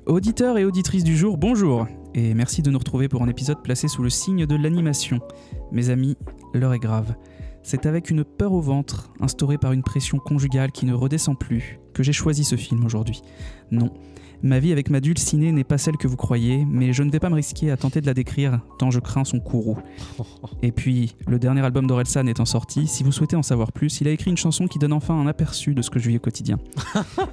Auditeurs et auditrices du jour, bonjour, et merci de nous retrouver pour un épisode placé sous le signe de l'animation. Mes amis, l'heure est grave. C'est avec une peur au ventre, instaurée par une pression conjugale qui ne redescend plus, que j'ai choisi ce film aujourd'hui. Non, ma vie avec ma dulcinée n'est pas celle que vous croyez, mais je ne vais pas me risquer à tenter de la décrire, tant je crains son courroux. Et puis, le dernier album d'Orelsan étant sorti, si vous souhaitez en savoir plus, il a écrit une chanson qui donne enfin un aperçu de ce que je vis au quotidien.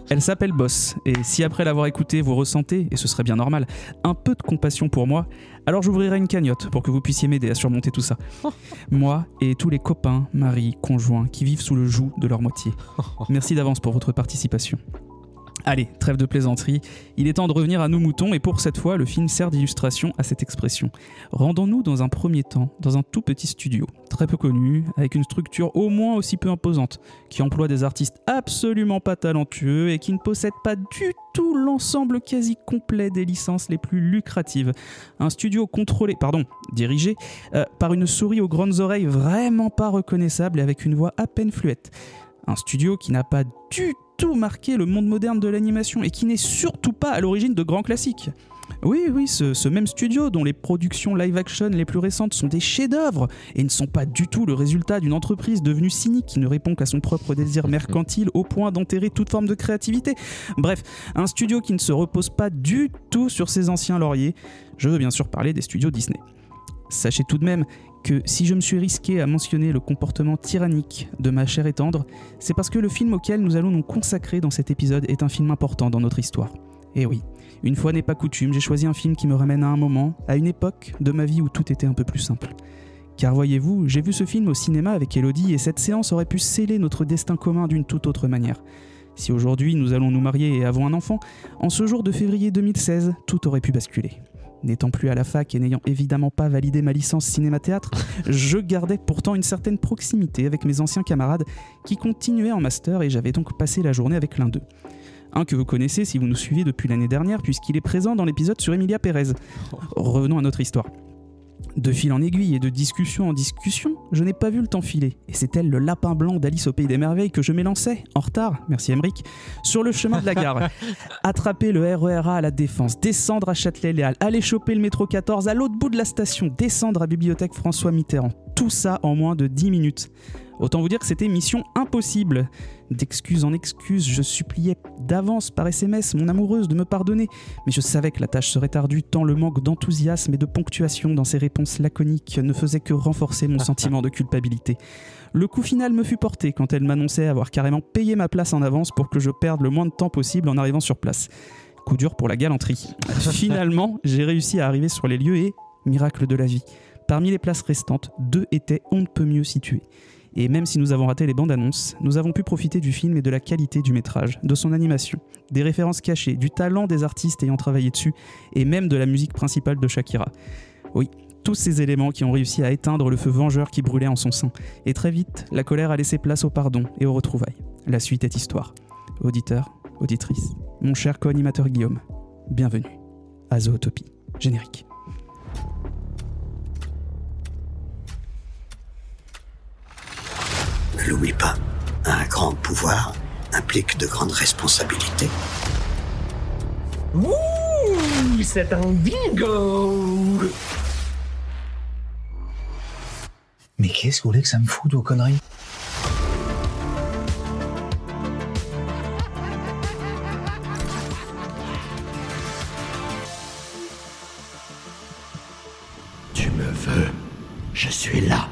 Elle s'appelle Boss, et si après l'avoir écoutée vous ressentez, et ce serait bien normal, un peu de compassion pour moi, alors j'ouvrirai une cagnotte pour que vous puissiez m'aider à surmonter tout ça. Moi et tous les copains, maris, conjoints qui vivent sous le joug de leur moitié. Merci d'avance pour votre participation. Allez, trêve de plaisanterie, il est temps de revenir à nos moutons et pour cette fois, le film sert d'illustration à cette expression. Rendons-nous dans un premier temps dans un tout petit studio, très peu connu, avec une structure au moins aussi peu imposante, qui emploie des artistes absolument pas talentueux et qui ne possède pas du tout l'ensemble quasi complet des licences les plus lucratives. Un studio dirigé par une souris aux grandes oreilles vraiment pas reconnaissable et avec une voix à peine fluette. Un studio qui n'a pas du tout marqué le monde moderne de l'animation et qui n'est surtout pas à l'origine de grands classiques. Oui, ce même studio dont les productions live-action les plus récentes sont des chefs-d'œuvre et ne sont pas du tout le résultat d'une entreprise devenue cynique qui ne répond qu'à son propre désir mercantile au point d'enterrer toute forme de créativité. Bref, un studio qui ne se repose pas du tout sur ses anciens lauriers. Je veux bien sûr parler des studios Disney. Sachez tout de même que si je me suis risqué à mentionner le comportement tyrannique de ma chère et tendre, c'est parce que le film auquel nous allons nous consacrer dans cet épisode est un film important dans notre histoire. Et oui, une fois n'est pas coutume, j'ai choisi un film qui me ramène à un moment, à une époque de ma vie où tout était un peu plus simple. Car voyez-vous, j'ai vu ce film au cinéma avec Elodie et cette séance aurait pu sceller notre destin commun d'une toute autre manière. Si aujourd'hui nous allons nous marier et avons un enfant, en ce jour de février 2016, tout aurait pu basculer. N'étant plus à la fac et n'ayant évidemment pas validé ma licence cinéma-théâtre, je gardais pourtant une certaine proximité avec mes anciens camarades qui continuaient en master et j'avais donc passé la journée avec l'un d'eux. Un que vous connaissez si vous nous suivez depuis l'année dernière puisqu'il est présent dans l'épisode sur Emilia Pérez. Revenons à notre histoire. De fil en aiguille et de discussion en discussion, je n'ai pas vu le temps filer. Et c'est tel le lapin blanc d'Alice au Pays des Merveilles que je m'élançais, en retard, merci Emmerich, sur le chemin de la gare. Attraper le RER A à la Défense, descendre à Châtelet-Léal, aller choper le métro 14 à l'autre bout de la station, descendre à Bibliothèque François Mitterrand. Tout ça en moins de 10 minutes. Autant vous dire que c'était mission impossible. D'excuse en excuse, je suppliais d'avance par SMS mon amoureuse de me pardonner, mais je savais que la tâche serait ardue tant le manque d'enthousiasme et de ponctuation dans ses réponses laconiques ne faisait que renforcer mon sentiment de culpabilité. Le coup final me fut porté quand elle m'annonçait avoir carrément payé ma place en avance pour que je perde le moins de temps possible en arrivant sur place. Coup dur pour la galanterie. Finalement, j'ai réussi à arriver sur les lieux et, miracle de la vie, parmi les places restantes, 2 étaient on ne peut mieux situées. Et même si nous avons raté les bandes annonces, nous avons pu profiter du film et de la qualité du métrage, de son animation, des références cachées, du talent des artistes ayant travaillé dessus, et même de la musique principale de Shakira. Oui, tous ces éléments qui ont réussi à éteindre le feu vengeur qui brûlait en son sein. Et très vite, la colère a laissé place au pardon et aux retrouvailles. La suite est histoire. Auditeurs, auditrices, mon cher co-animateur Guillaume, bienvenue à Zootopie. Générique. Ne l'oublie pas, un grand pouvoir implique de grandes responsabilités. Ouh, c'est un bingo! Mais qu'est-ce que vous voulez que ça me foute, vos conneries? Tu me veux, je suis là.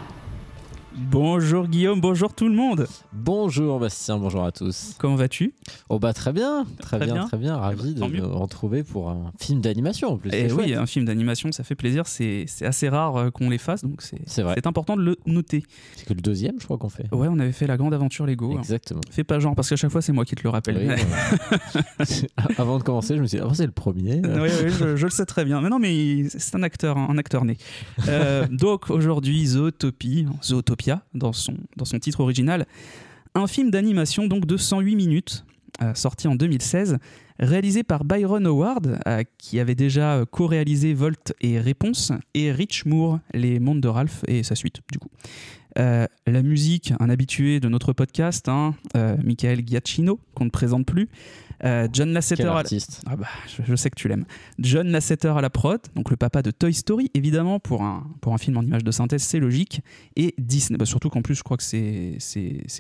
Bonjour Guillaume, bonjour tout le monde. Bonjour Bastien, bonjour à tous. Comment vas-tu ? Oh bah très bien, très bien, ravi de me retrouver pour un film d'animation en plus. Et oui, un film d'animation, ça fait plaisir, c'est assez rare qu'on les fasse, donc c'est important de le noter. C'est que le deuxième, je crois qu'on fait. Ouais, on avait fait la grande aventure Lego. Exactement. Fais pas genre, parce qu'à chaque fois c'est moi qui te le rappelle. Oui, ouais. Avant de commencer, je me suis dit, c'est le premier. Oui, je le sais très bien. Mais non, mais c'est un acteur né. Donc aujourd'hui, Zootopia, dans son titre original, un film d'animation donc de 108 minutes, sorti en 2016, réalisé par Byron Howard, qui avait déjà co-réalisé Volt et Réponse, et Rich Moore, Les Mondes de Ralph et sa suite, du coup. La musique, un habitué de notre podcast, Michael Giacchino, qu'on ne présente plus. John Lasseter. Quel artiste. Ah bah, je sais que tu l'aimes. John Lasseter à la prod, donc le papa de Toy Story, évidemment, pour un film en image de synthèse, c'est logique. Et Disney, surtout qu'en plus, je crois que c'est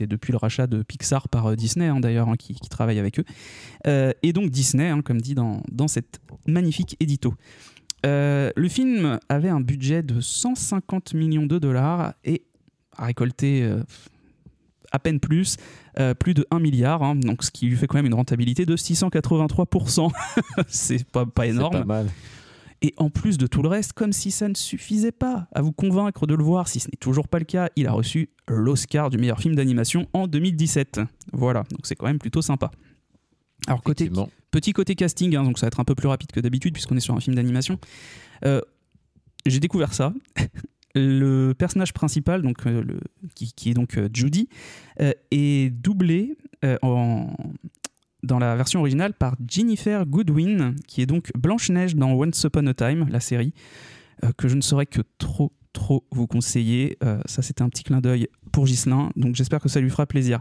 depuis le rachat de Pixar par Disney, d'ailleurs, qui travaille avec eux. Et donc Disney, comme dit dans cette magnifique édito. Le film avait un budget de 150 millions de dollars et a récolté à peine plus de 1 milliard, donc ce qui lui fait quand même une rentabilité de 683%. C'est pas énorme. C'est pas mal. Et en plus de tout le reste, comme si ça ne suffisait pas à vous convaincre de le voir, si ce n'est toujours pas le cas, il a reçu l'Oscar du meilleur film d'animation en 2017. Voilà, donc c'est quand même plutôt sympa. Alors petit côté casting, donc ça va être un peu plus rapide que d'habitude puisqu'on est sur un film d'animation. J'ai découvert ça. Le personnage principal, donc, qui est donc Judy, est doublé dans la version originale par Jennifer Goodwin, qui est donc Blanche-Neige dans Once Upon a Time, la série, que je ne saurais que trop vous conseiller. Ça, c'était un petit clin d'œil pour Ghislain, donc j'espère que ça lui fera plaisir.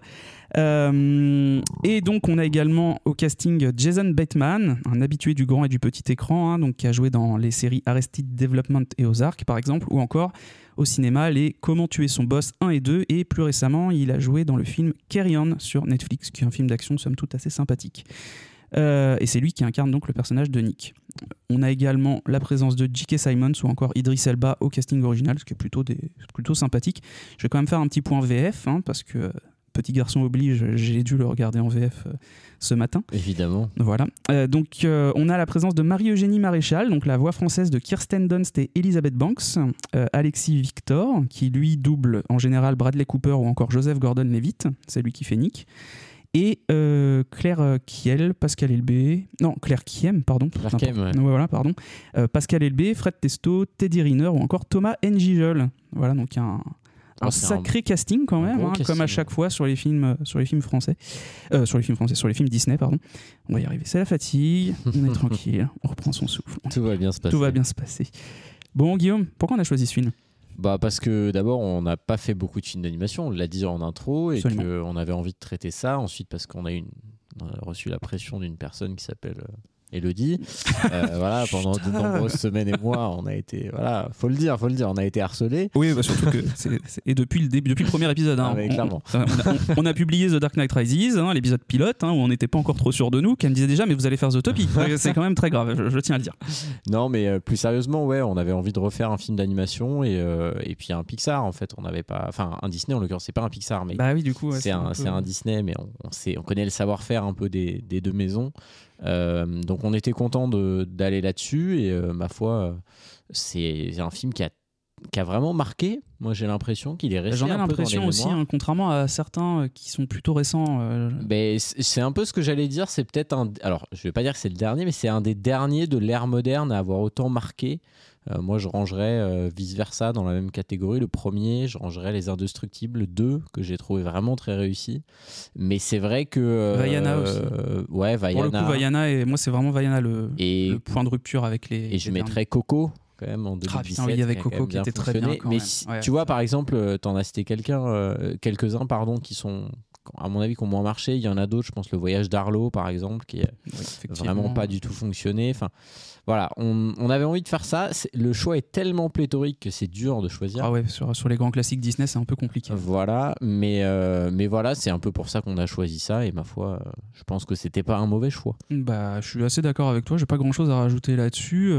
Et donc on a également au casting Jason Bateman, un habitué du grand et du petit écran, donc qui a joué dans les séries Arrested Development et Ozark par exemple, ou encore au cinéma les Comment tuer son boss 1 et 2, et plus récemment il a joué dans le film Carry On sur Netflix, qui est un film d'action somme toute assez sympathique. Et c'est lui qui incarne donc le personnage de Nick. On a également la présence de J.K. Simmons ou encore Idris Elba au casting original, ce qui est plutôt sympathique. Je vais quand même faire un petit point VF, parce que petit garçon oblige, j'ai dû le regarder en VF ce matin. Évidemment. Voilà. Donc on a la présence de Marie-Eugénie Maréchal, donc la voix française de Kirsten Dunst et Elizabeth Banks, Alexis Victor, qui lui double en général Bradley Cooper ou encore Joseph Gordon-Levitt, c'est lui qui fait Nick. Et Claire Kiem, pardon. Claire Kiem, ouais. Voilà, pardon. Pascal Elbé, Fred Testo, Teddy Riner ou encore Thomas N'Gijol. Voilà, donc un sacré casting quand même, casting, comme à chaque fois sur les films français. Sur les films Disney, pardon. On va y arriver. C'est la fatigue, on est tranquille, on reprend son souffle. Tout va bien se passer. Bon, Guillaume, pourquoi on a choisi ce film ? Parce que d'abord on n'a pas fait beaucoup de films d'animation, on l'a dit en intro, et qu'on avait envie de traiter ça. Ensuite parce qu'on a reçu la pression d'une personne qui s'appelle Elodie. Voilà, pendant de nombreuses semaines et mois, on a été, voilà, faut le dire, on a été harcelés. Oui, surtout que et depuis le premier épisode, clairement. On a publié The Dark Knight Rises, l'épisode pilote, où on n'était pas encore trop sûr de nous, qu'elle me disait déjà mais vous allez faire Zootopie. C'est quand même très grave, je tiens à le dire. Non, mais plus sérieusement, on avait envie de refaire un film d'animation et puis un Pixar en fait. On n'avait pas, enfin un Disney en l'occurrence, c'est pas un Pixar, mais bah oui, du coup, c'est un Disney, mais on connaît le savoir-faire un peu des deux maisons. Donc on était content d'aller là-dessus et ma foi c'est un film qui a vraiment marqué. Moi j'ai l'impression qu'il est resté. J'en ai un l'impression peu dans les aussi, contrairement à certains qui sont plutôt récents. C'est un peu ce que j'allais dire. C'est peut-être alors je vais pas dire que c'est le dernier, mais c'est un des derniers de l'ère moderne à avoir autant marqué. Moi je rangerais Vice Versa dans la même catégorie. Le premier, je rangerais Les Indestructibles. Le 2 que j'ai trouvé vraiment très réussi. Mais c'est vrai que Vaiana aussi. Ouais, Vaiana. Pour le coup, Vaiana, et moi c'est vraiment Vaiana le point de rupture avec les. Et je mettrais Coco quand même en 2017. Il y avait Coco qui était très bien. Mais tu vois, par exemple, t'en as cité quelques-uns, pardon, qui sont, à mon avis, qui ont moins marché. Il y en a d'autres, je pense le Voyage d'Arlo, par exemple, qui a vraiment pas du tout fonctionné. Enfin, voilà, on avait envie de faire ça. Le choix est tellement pléthorique que c'est dur de choisir. Ah ouais, sur les grands classiques Disney, c'est un peu compliqué. Voilà, mais voilà, c'est un peu pour ça qu'on a choisi ça. Et ma foi, je pense que c'était pas un mauvais choix. Je suis assez d'accord avec toi. J'ai pas grand chose à rajouter là-dessus,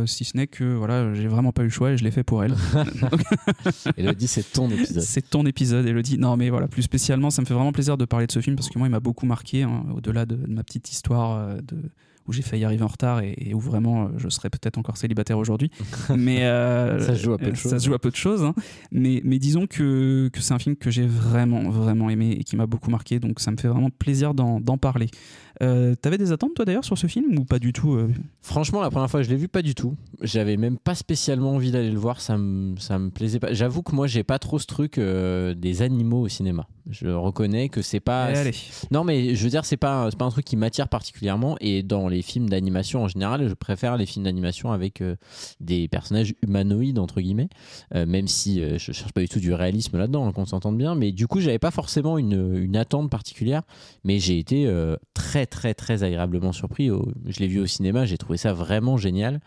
si ce n'est que voilà, j'ai vraiment pas eu le choix et je l'ai fait pour elle. Elodie, c'est ton épisode. C'est ton épisode, Elodie. Non, mais voilà, plus spécialement, ça me fait vraiment plaisir de parler de ce film parce que moi, il m'a beaucoup marqué, au-delà de ma petite histoire où j'ai failli arriver en retard et où vraiment je serais peut-être encore célibataire aujourd'hui. Mais ça se joue à peu de choses. Ça se joue à peu de choses. Mais disons que c'est un film que j'ai vraiment, vraiment aimé et qui m'a beaucoup marqué. Donc ça me fait vraiment plaisir d'en parler. T'avais des attentes toi d'ailleurs sur ce film ou pas du tout Franchement, la première fois que je l'ai vu, pas du tout. J'avais même pas spécialement envie d'aller le voir, ça me plaisait pas. J'avoue que moi j'ai pas trop ce truc des animaux au cinéma. Je reconnais que c'est pas. Allez. Non mais je veux dire c'est pas un truc qui m'attire particulièrement, et dans les les films d'animation en général. Je préfère les films d'animation avec des personnages humanoïdes, entre guillemets, même si je cherche pas du tout du réalisme là-dedans, hein, qu'on s'entende bien. Mais du coup, j'avais pas forcément une attente particulière, mais j'ai été très, très, très agréablement surpris. Je l'ai vu au cinéma, j'ai trouvé ça vraiment génial.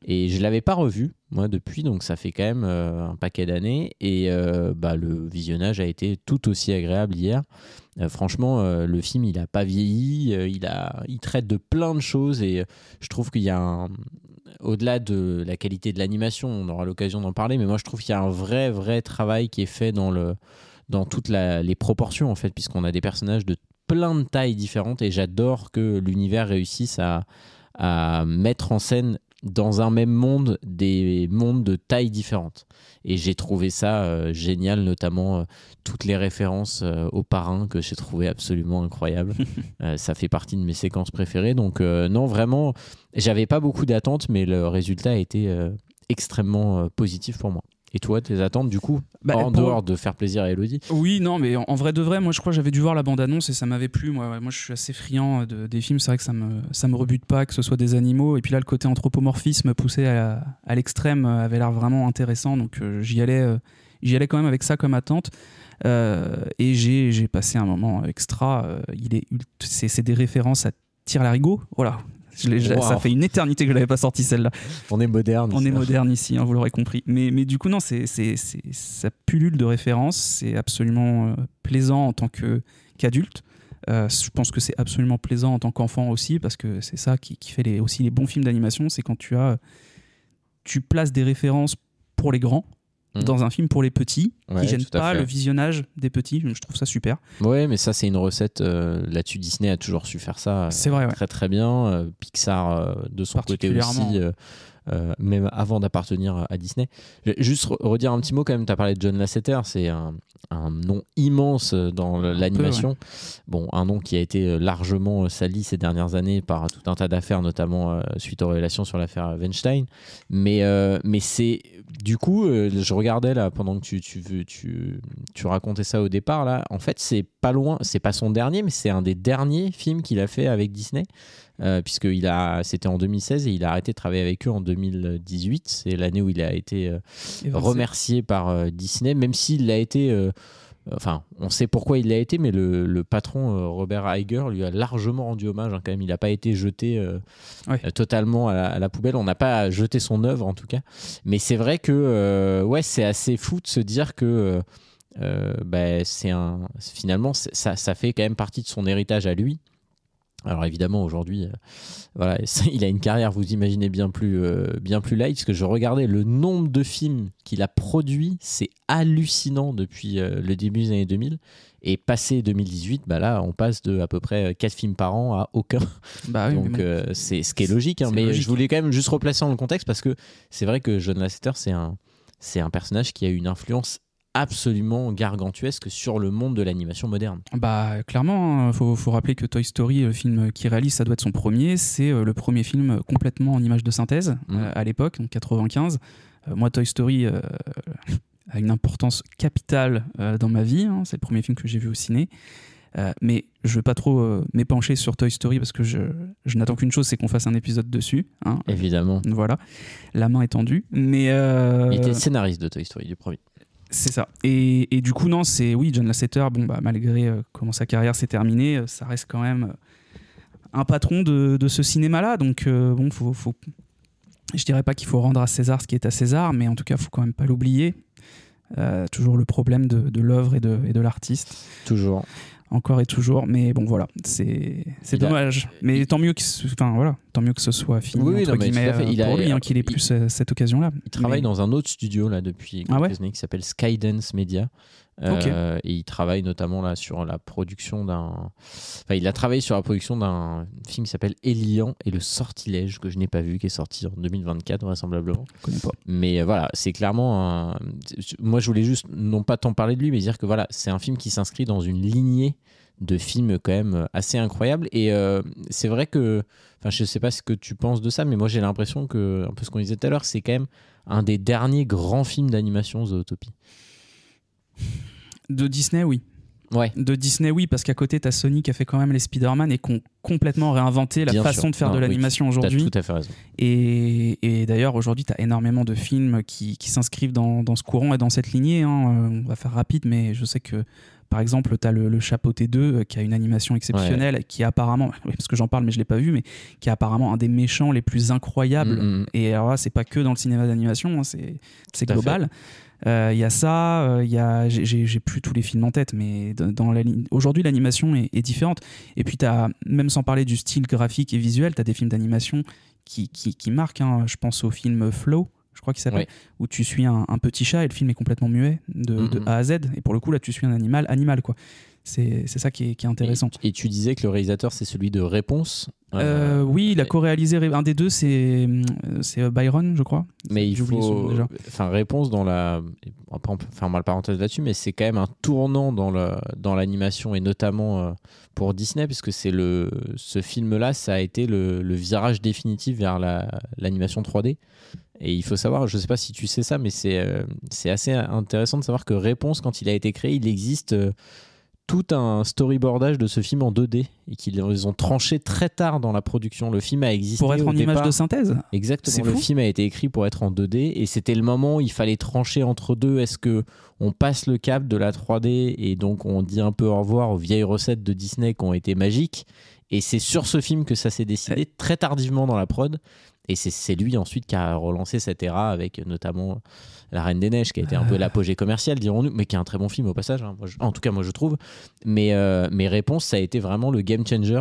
Et je l'avais pas revu, moi, depuis, donc ça fait quand même un paquet d'années. Et le visionnage a été tout aussi agréable hier. Franchement, le film, il a pas vieilli, il traite de plein de choses et je trouve qu'il y a au-delà de la qualité de l'animation, on aura l'occasion d'en parler, mais moi je trouve qu'il y a un vrai travail qui est fait dans toutes les proportions en fait, puisqu'on a des personnages de plein de tailles différentes et j'adore que l'univers réussisse à mettre en scène dans un même monde des mondes de tailles différentes. Et j'ai trouvé ça génial, notamment toutes les références aux parrains que j'ai trouvé absolument incroyables. Ça fait partie de mes séquences préférées. Donc non, vraiment, j'avais pas beaucoup d'attentes, mais le résultat a été extrêmement positif pour moi. Et toi, tes attentes, du coup, dehors de faire plaisir à Elodie? Oui, non, mais en vrai de vrai, moi je crois que j'avais dû voir la bande-annonce et ça m'avait plu. Moi je suis assez friand des films, c'est vrai que ça me rebute pas, que ce soit des animaux. Et puis là, le côté anthropomorphisme poussé à l'extrême avait l'air vraiment intéressant. Donc j'y allais quand même avec ça comme attente. Et j'ai passé un moment extra. C'est des références à Tire-Larigot. Voilà. Ça fait une éternité que je l'avais pas sorti celle-là. On est moderne. On est moderne ici, hein, vous l'aurez compris. Mais du coup non, ça pullule de références. C'est absolument plaisant en tant qu'adulte. Je pense que c'est absolument plaisant en tant qu'enfant aussi, parce que c'est ça qui fait aussi les bons films d'animation, c'est quand tu places des références pour les grands dans un film pour les petits, qui gêne pas le visionnage des petits. Je trouve ça super. Ouais, mais ça c'est une recette là-dessus. Disney a toujours su faire ça c'est vrai, très très bien. Pixar de son côté aussi, même avant d'appartenir à Disney. Je vais juste redire un petit mot quand même. Tu as parlé de John Lasseter, c'est un nom immense dans l'animation. Ouais. Bon, un nom qui a été largement sali ces dernières années par tout un tas d'affaires, notamment suite aux révélations sur l'affaire Weinstein. Mais c'est du coup, je regardais là pendant que tu racontais ça au départ là. En fait, c'est pas loin, c'est pas son dernier, mais c'est un des derniers films qu'il a fait avec Disney. Puisque c'était en 2016 et il a arrêté de travailler avec eux en 2018. C'est l'année où il a été remercié par Disney, même s'il l'a été. Enfin, on sait pourquoi il l'a été, mais le patron Robert Iger lui a largement rendu hommage. Hein, quand même, il n'a pas été jeté totalement à la poubelle. On n'a pas jeté son œuvre en tout cas. Mais c'est vrai que c'est assez fou de se dire que finalement ça fait quand même partie de son héritage à lui. Alors évidemment aujourd'hui il a une carrière, vous imaginez, bien plus light, parce que je regardais le nombre de films qu'il a produits, c'est hallucinant depuis le début des années 2000, et passé 2018, là on passe de à peu près 4 films par an à aucun. Donc c'est ce qui est logique, hein, mais logique. Je voulais quand même juste replacer dans le contexte, parce que c'est vrai que John Lasseter c'est un personnage qui a une influence absolument gargantuesque sur le monde de l'animation moderne. Clairement, hein, faut rappeler que Toy Story, le film qu'il réalise, ça doit être son premier. C'est le premier film complètement en image de synthèse à l'époque, en 95. Moi, Toy Story a une importance capitale dans ma vie. Hein, c'est le premier film que j'ai vu au ciné. Mais je ne veux pas trop m'épancher sur Toy Story, parce que je n'attends qu'une chose, c'est qu'on fasse un épisode dessus. Hein. Évidemment. Voilà, la main est tendue. Mais il était scénariste de Toy Story, du premier. C'est ça. Et du coup, non, John Lasseter, malgré comment sa carrière s'est terminée, ça reste quand même un patron de ce cinéma-là. Donc, je dirais pas qu'il faut rendre à César ce qui est à César, mais en tout cas, il faut quand même pas l'oublier. Toujours le problème de l'œuvre et de l'artiste. Toujours. Encore et toujours, mais bon, voilà, c'est dommage. Mais tant mieux que ce soit fini, entre guillemets, pour lui, qu'il ait plus cette occasion-là. Il travaille dans un autre studio là, depuis quelques années qui s'appelle Skydance Media. Et il travaille notamment là sur la production il a travaillé sur la production d'un film qui s'appelle Elian et le sortilège, que je n'ai pas vu, qui est sorti en 2024 vraisemblablement. Je connais pas. Mais voilà, c'est clairement moi je voulais juste non pas tant parler de lui, mais dire que voilà, c'est un film qui s'inscrit dans une lignée de films quand même assez incroyables. Et c'est vrai que, je sais pas ce que tu penses de ça, mais moi j'ai l'impression que, un peu ce qu'on disait tout à l'heure, c'est quand même un des derniers grands films d'animation, Zootopie. De Disney, oui. Ouais. De Disney, oui, parce qu'à côté, t'as Sony qui a fait quand même les Spider-Man et qui ont complètement réinventé la Bien façon sûr. de faire Non, de oui, l'animation T'as aujourd'hui. tout à fait raison. Et d'ailleurs, aujourd'hui, tu as énormément de films qui s'inscrivent dans ce courant et dans cette lignée. On va faire rapide, mais je sais que, par exemple, tu as le Chapeauté 2 qui a une animation exceptionnelle, qui est apparemment, oui, parce que j'en parle, mais je ne l'ai pas vu, mais qui est apparemment un des méchants les plus incroyables. Et alors là, c'est pas que dans le cinéma d'animation, hein, c'est global. Il y a ça, j'ai plus tous les films en tête, mais aujourd'hui l'animation est différente. Et puis même sans parler du style graphique et visuel, tu as des films d'animation qui marquent. Hein. Je pense au film Flow, je crois qu'il s'appelle, où tu suis un petit chat et le film est complètement muet de A à Z. Et pour le coup, là, tu suis un animal quoi. C'est ça qui est intéressant. Et tu disais que le réalisateur, c'est celui de Réponse. Oui, il a co-réalisé un des deux, c'est Byron, je crois. Mais il J'oublie son nom faut. déjà. Enfin, Réponse dans la. On peut faire mal parenthèse là-dessus, mais c'est quand même un tournant dans l'animation et notamment pour Disney, puisque ce film-là, ça a été le virage définitif vers l'animation 3D. Et il faut savoir, je ne sais pas si tu sais ça, mais c'est assez intéressant de savoir que Réponse, quand il a été créé, il existe tout un storyboardage de ce film en 2D et qu'ils ont tranché très tard dans la production. Le film a existé Pour être en image de synthèse. Exactement. C'est Le fou. film a été écrit pour être en 2D et c'était le moment où il fallait trancher entre deux. Est-ce que on passe le cap de la 3D et donc on dit un peu au revoir aux vieilles recettes de Disney qui ont été magiques? Et c'est sur ce film que ça s'est décidé très tardivement dans la prod. Et c'est lui ensuite qui a relancé cette ère avec notamment La Reine des Neiges, qui a été un peu l'apogée commerciale, dirons-nous, mais qui est un très bon film au passage. Hein. En tout cas, moi je trouve. Mais Réponse, ça a été vraiment le game changer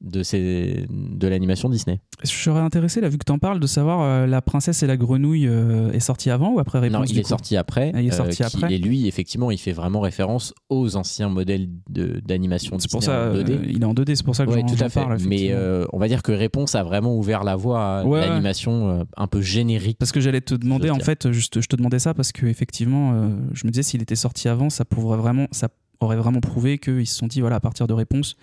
de l'animation Disney. Je serais intéressé, là, vu que tu en parles, de savoir La Princesse et la Grenouille est sorti avant ou après Réponse? Non, il est sorti après. Il est sorti après. Et lui, effectivement, il fait vraiment référence aux anciens modèles d'animation Disney C'est pour ça, en 2D. il est en 2D, c'est pour ça que Ouais, j'en tout à fait. parle. Mais effectivement. on va dire que Réponse a vraiment ouvert la voie à l'animation un peu générique. Parce que j'allais te demander, en dire. fait, je te demandais ça parce que effectivement, je me disais s'il était sorti avant, ça aurait vraiment prouvé qu'ils se sont dit, voilà, à partir de Réponse,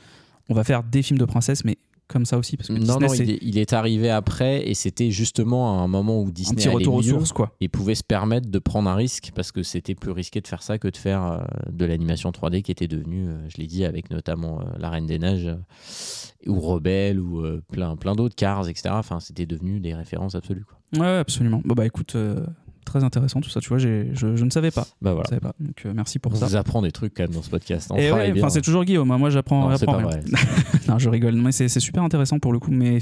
on va faire des films de princesse, mais comme ça aussi. Parce que Non, Disney, il est arrivé après et c'était justement à un moment où un Disney petit allait retour aux mieux sources, quoi. et pouvait se permettre de prendre un risque parce que c'était plus risqué de faire ça que de faire de l'animation 3D qui était devenue, je l'ai dit, avec notamment La Reine des Neiges ou Rebelle ou plein d'autres, Cars, etc. Enfin, c'était devenu des références absolues, quoi. Ouais, absolument. Bon, bah écoute, très intéressant tout ça, tu vois, je ne savais pas. Bah voilà. Je savais pas. Donc merci pour On ça. vous apprend des trucs quand même dans ce podcast. On Et travaille ouais, bien. c'est toujours Guillaume, moi j'apprends Non, c'est pas rien. vrai. Non, je rigole, mais c'est super intéressant pour le coup, mais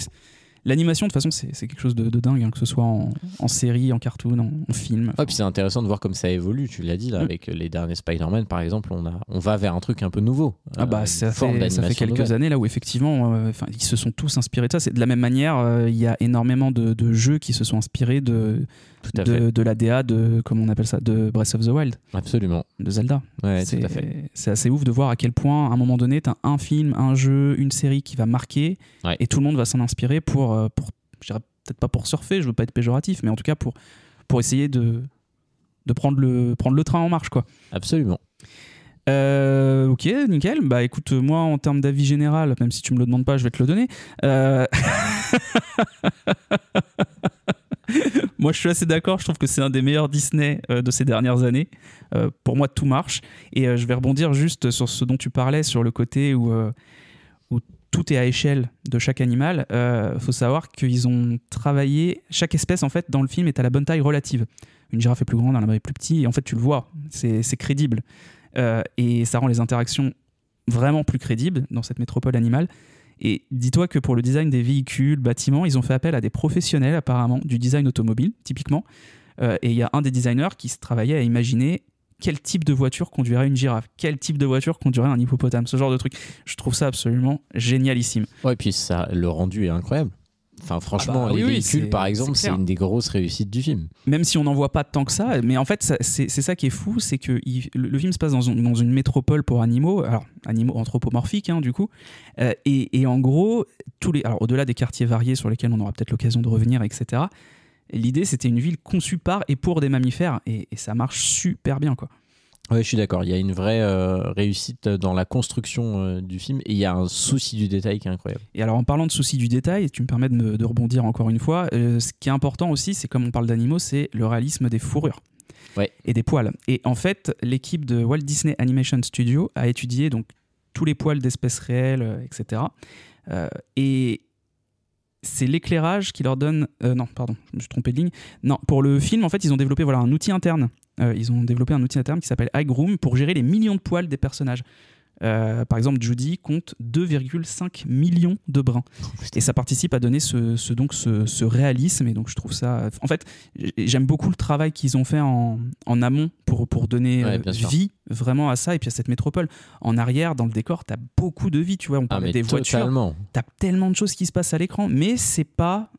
l'animation de toute façon c'est quelque chose de dingue, hein, que ce soit en série, en cartoon, en film. Ouais, puis c'est intéressant de voir comme ça évolue, tu l'as dit là, avec les derniers Spider-Man par exemple, on va vers un truc un peu nouveau. Ah bah ça fait quelques années là où effectivement ils se sont tous inspirés de ça. C'est de la même manière, il y a énormément de jeux qui se sont inspirés de la DA de, comment on appelle ça, de Breath of the Wild. Absolument. De Zelda. Ouais, tout à fait. C'est assez ouf de voir à quel point à un moment donné t'as un film, un jeu, une série qui va marquer et tout le monde va s'en inspirer pour je dirais peut-être pas pour surfer, je veux pas être péjoratif, mais en tout cas pour essayer de prendre le train en marche, quoi. Absolument. Ok, nickel. Bah écoute, moi en termes d'avis général, même si tu me le demandes pas, je vais te le donner. Moi je suis assez d'accord, je trouve que c'est un des meilleurs Disney de ces dernières années. Pour moi tout marche. Et je vais rebondir juste sur ce dont tu parlais, sur le côté où tout est à échelle de chaque animal. Faut savoir qu'ils ont travaillé, chaque espèce en fait dans le film est à la bonne taille relative. Une girafe est plus grande, un lapin est plus petit, et en fait tu le vois, c'est crédible. Et ça rend les interactions vraiment plus crédibles dans cette métropole animale. Et dis-toi que pour le design des véhicules, bâtiments, ils ont fait appel à des professionnels apparemment du design automobile, typiquement. Et il y a un des designers qui se travaillait à imaginer quel type de voiture conduirait une girafe, quel type de voiture conduirait un hippopotame, ce genre de truc. Je trouve ça absolument génialissime. Ouais, et puis ça, le rendu est incroyable. Enfin, franchement, les véhicules, par exemple, c'est une des grosses réussites du film. Même si on n'en voit pas tant que ça, mais en fait, c'est ça qui est fou, c'est que le film se passe dans une métropole pour animaux, alors animaux anthropomorphiques, hein, du coup, et en gros, alors au-delà des quartiers variés sur lesquels on aura peut-être l'occasion de revenir, etc., l'idée, c'était une ville conçue par et pour des mammifères, et ça marche super bien, quoi. Ouais, je suis d'accord. Il y a une vraie réussite dans la construction du film et il y a un souci du détail qui est incroyable. Et alors, en parlant de souci du détail, tu me permets de rebondir encore une fois, ce qui est important aussi, c'est comme on parle d'animaux, c'est le réalisme des fourrures. Ouais. et des poils. Et en fait, l'équipe de Walt Disney Animation Studio a étudié donc tous les poils d'espèces réelles, etc. Et c'est l'éclairage qui leur donne... non, pardon, je me suis trompé de ligne. Non, pour le film, en fait, ils ont développé un outil interne. Ils ont développé un outil interne qui s'appelle iGroom pour gérer les millions de poils des personnages. Par exemple, Judy compte 2,5 millions de brins. Et ça participe à donner ce réalisme. Et donc, je trouve ça... En fait, j'aime beaucoup le travail qu'ils ont fait en amont pour donner vie vraiment à ça. Et puis à cette métropole. En arrière, dans le décor, t'as beaucoup de vie. Tu vois, on parlait des voitures. T'as tellement de choses qui se passent à l'écran. Mais c'est pas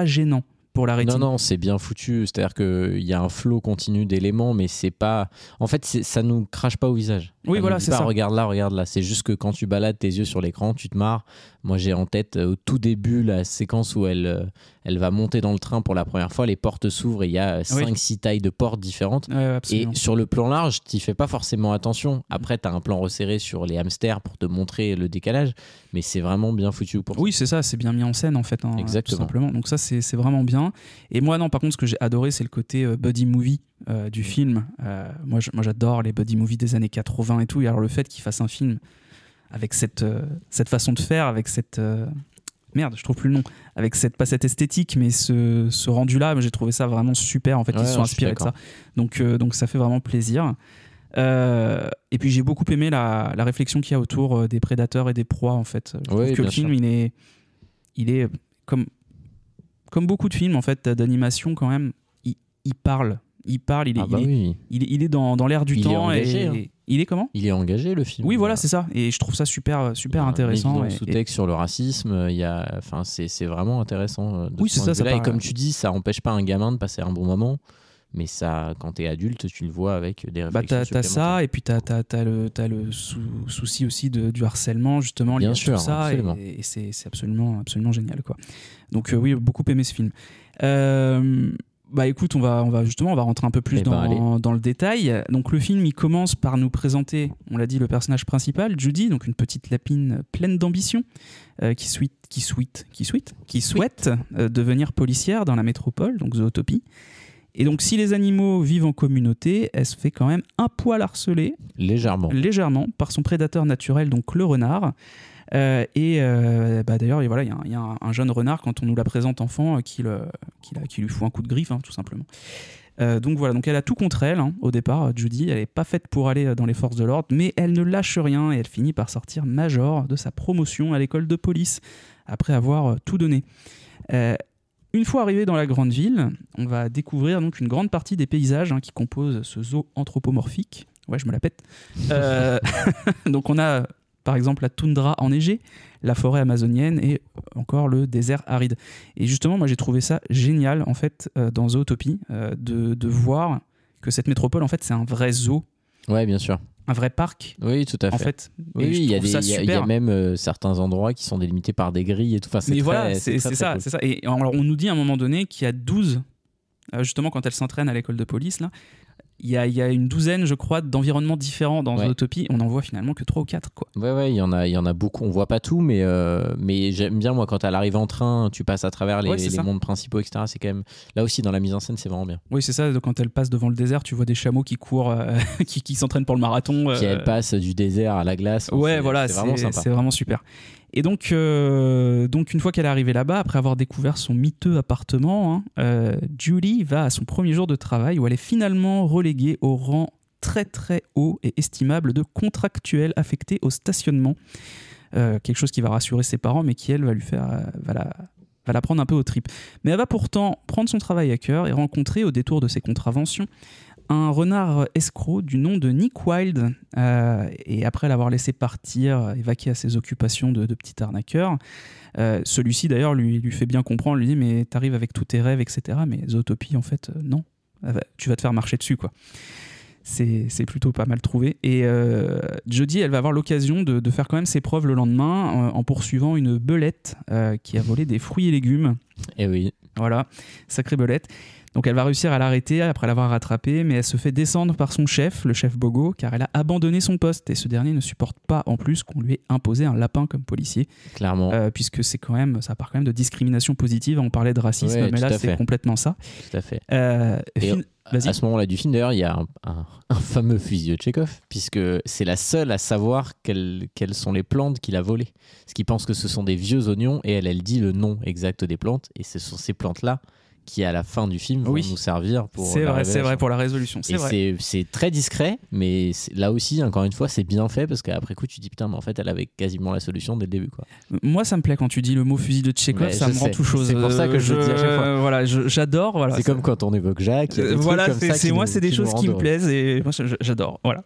gênant. Pour la rétine. Non, c'est bien foutu. C'est-à-dire qu'il y a un flot continu d'éléments, mais c'est pas. En fait, ça nous crache pas au visage. Oui, voilà, c'est ça. Regarde là. C'est juste que quand tu balades tes yeux sur l'écran, tu te marres. Moi, j'ai en tête au tout début la séquence où elle va monter dans le train pour la première fois. Les portes s'ouvrent et il y a 5-6 tailles de portes différentes. Et sur le plan large, tu n'y fais pas forcément attention. Après, tu as un plan resserré sur les hamsters pour te montrer le décalage. Mais c'est vraiment bien foutu pour ça. Oui, c'est ça. C'est bien mis en scène, en fait. Hein, exactement. Tout simplement. Donc, ça, c'est vraiment bien. Et moi, non, par contre, ce que j'ai adoré, c'est le côté buddy movie du film. Moi, j'adore les buddy movies des années 80 et tout. Et alors, le fait qu'il fasse un film avec cette façon de faire, avec cette... merde, je trouve plus le nom. Avec pas cette esthétique, mais ce rendu-là, j'ai trouvé ça vraiment super. En fait, ils se sont inspirés de ça. Donc, ça fait vraiment plaisir. Et puis, j'ai beaucoup aimé la réflexion qu'il y a autour des prédateurs et des proies, en fait. Je trouve que le film, il est comme beaucoup de films, en fait, d'animation, quand même, il parle. Il est dans l'air du temps. Il est engagé. Il est comment ? Il est engagé, le film. Oui, voilà, c'est ça. Et je trouve ça super intéressant. Il y a un sous-texte sur le racisme. C'est vraiment intéressant. Oui, c'est ça. Et comme tu dis, ça n'empêche pas un gamin de passer un bon moment. Mais ça, quand t'es adulte, tu le vois avec des réflexions t'as ça, et puis t'as le souci aussi du harcèlement, justement, lié à tout ça. Absolument. Et c'est absolument génial, quoi. Donc oui, beaucoup aimé ce film. Écoute, on va rentrer un peu plus dans le détail. Donc le film, il commence par nous présenter, on l'a dit, le personnage principal, Judy, donc une petite lapine pleine d'ambition, qui souhaite devenir policière dans la métropole, donc Zootopie. Et donc si les animaux vivent en communauté, elle se fait quand même un poil harceler. Légèrement par son prédateur naturel, donc le renard. D'ailleurs, il y a un jeune renard, quand on nous la présente enfant, qui lui fout un coup de griffe, tout simplement. Donc elle a tout contre elle, au départ, Judy. Elle n'est pas faite pour aller dans les forces de l'ordre, mais elle ne lâche rien et elle finit par sortir major de sa promotion à l'école de police, après avoir tout donné. Une fois arrivé dans la grande ville, on va découvrir donc une grande partie des paysages qui composent ce zoo anthropomorphique. Ouais, je me la pète. Donc on a par exemple la toundra enneigée, la forêt amazonienne et encore le désert aride. Et justement, moi j'ai trouvé ça génial en fait dans Zootopie de voir que cette métropole en fait c'est un vrai zoo. Ouais, bien sûr. Un vrai parc. Oui, tout à fait. En fait, oui, il y a même certains endroits qui sont délimités par des grilles et tout. Enfin, mais voilà, c'est ça, cool. C'est ça. Et alors, on nous dit à un moment donné qu'il y a 12, justement quand elle s'entraîne à l'école de police, là, il y a une douzaine, je crois, d'environnements différents dans Zootopie. On n'en voit finalement que 3 ou 4, quoi. Ouais, il y en a beaucoup. On voit pas tout, mais j'aime bien, moi, quand elle arrive en train, tu passes à travers les mondes principaux, etc. C'est quand même... Là aussi, dans la mise en scène, c'est vraiment bien. Oui, c'est ça. Quand elle passe devant le désert, tu vois des chameaux qui courent, qui s'entraînent pour le marathon. Puis elle passe du désert à la glace. C'est vraiment sympa. C'est vraiment super. Et donc une fois qu'elle est arrivée là-bas, après avoir découvert son miteux appartement, Judy va à son premier jour de travail où elle est finalement reléguée au rang très très haut et estimable de contractuelle affectée au stationnement. Quelque chose qui va rassurer ses parents, mais qui, elle, va la prendre un peu aux tripes. Mais elle va pourtant prendre son travail à cœur et rencontrer, au détour de ses contraventions, un renard escroc du nom de Nick Wilde. Et après l'avoir laissé partir, évacuer à ses occupations de petit arnaqueur, celui-ci d'ailleurs lui fait bien comprendre, lui dit mais t'arrives avec tous tes rêves, etc. Mais Zootopie, en fait, non. Tu vas te faire marcher dessus, quoi. C'est plutôt pas mal trouvé. Et Judy, elle va avoir l'occasion de faire quand même ses preuves le lendemain en poursuivant une belette qui a volé des fruits et légumes. Et oui. Voilà, sacrée belette. Donc elle va réussir à l'arrêter après l'avoir rattrapé, mais elle se fait descendre par son chef, le chef Bogo, car elle a abandonné son poste et ce dernier ne supporte pas en plus qu'on lui ait imposé un lapin comme policier. Clairement. Puisque ça part quand même de discrimination positive. On parlait de racisme, Ouais, mais tout là à c'est fait. complètement ça. Tout à fait. Vas-y. À ce moment-là du film, d'ailleurs, il y a un fameux fusil de Tchekhov, puisque c'est la seule à savoir quelles sont les plantes qu'il a volées. Parce qu'il pense que ce sont des vieux oignons, et elle dit le nom exact des plantes, et ce sont ces plantes-là qui, à la fin du film, vont nous servir pour c'est vrai pour la résolution. C'est très discret, mais là aussi, encore une fois, c'est bien fait, parce qu'après coup, tu te dis, putain, mais en fait, elle avait quasiment la solution dès le début, quoi. Moi, ça me plaît quand tu dis le mot fusil de Tchekhov, Mais ça me rend tout chose. C'est pour ça que je le dis à chaque fois. Voilà, j'adore. Voilà, c'est comme quand on évoque Jacques. Voilà, c'est des choses qui me plaisent et moi j'adore. Voilà.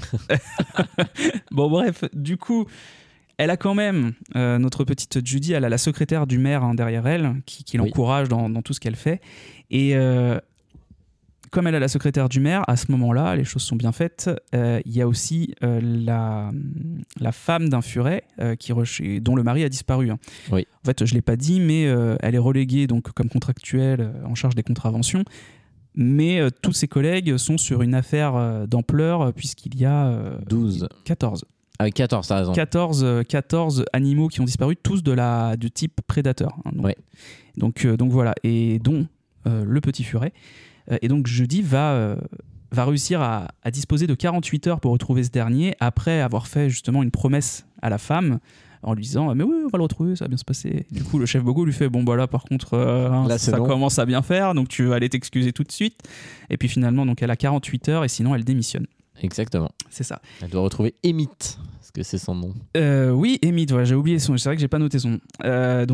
Bon, bref, du coup, elle a quand même, notre petite Judy, elle a la secrétaire du maire derrière elle qui l'encourage dans tout ce qu'elle fait. Et comme elle a la secrétaire du maire, à ce moment-là, les choses sont bien faites. Il y a aussi la femme d'un furet dont le mari a disparu. Hein. Oui. En fait, je ne l'ai pas dit, mais elle est reléguée donc, comme contractuelle en charge des contraventions. Mais tous ses collègues sont sur une affaire d'ampleur puisqu'il y a 14. Ah, 14, t'as raison. 14 animaux qui ont disparu, tous de type prédateur. Hein, donc voilà, et dont le petit furet. Et donc Judy va réussir à disposer de 48 heures pour retrouver ce dernier, après avoir fait justement une promesse à la femme en lui disant mais oui, on va le retrouver, ça va bien se passer. Du coup, le chef Bogo lui fait bon bah là par contre là, ça commence à bien faire, donc tu vas aller t'excuser tout de suite. Et puis finalement, donc elle a 48 heures et sinon elle démissionne. Exactement. C'est ça. Elle doit retrouver Emmett, parce que c'est son nom. Oui, Emmett, voilà, j'ai oublié son nom. C'est vrai que j'ai pas noté son nom.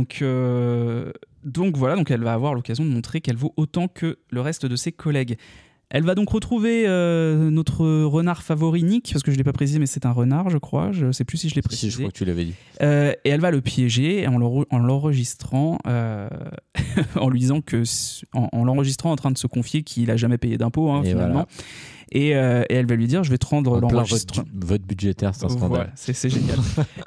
Donc voilà, donc elle va avoir l'occasion de montrer qu'elle vaut autant que le reste de ses collègues. Elle va donc retrouver notre renard favori Nick, parce que je ne l'ai pas précisé, mais c'est un renard, je crois. Je ne sais plus si je l'ai précisé. Si, je crois que tu l'avais dit. Et elle va le piéger en l'enregistrant, en lui disant en l'enregistrant en train de se confier qu'il n'a jamais payé d'impôts, hein, finalement. Voilà. Et elle va lui dire je vais te rendre l'enregistrement. Votre budgétaire, c'est un scandale. Voilà, c'est génial.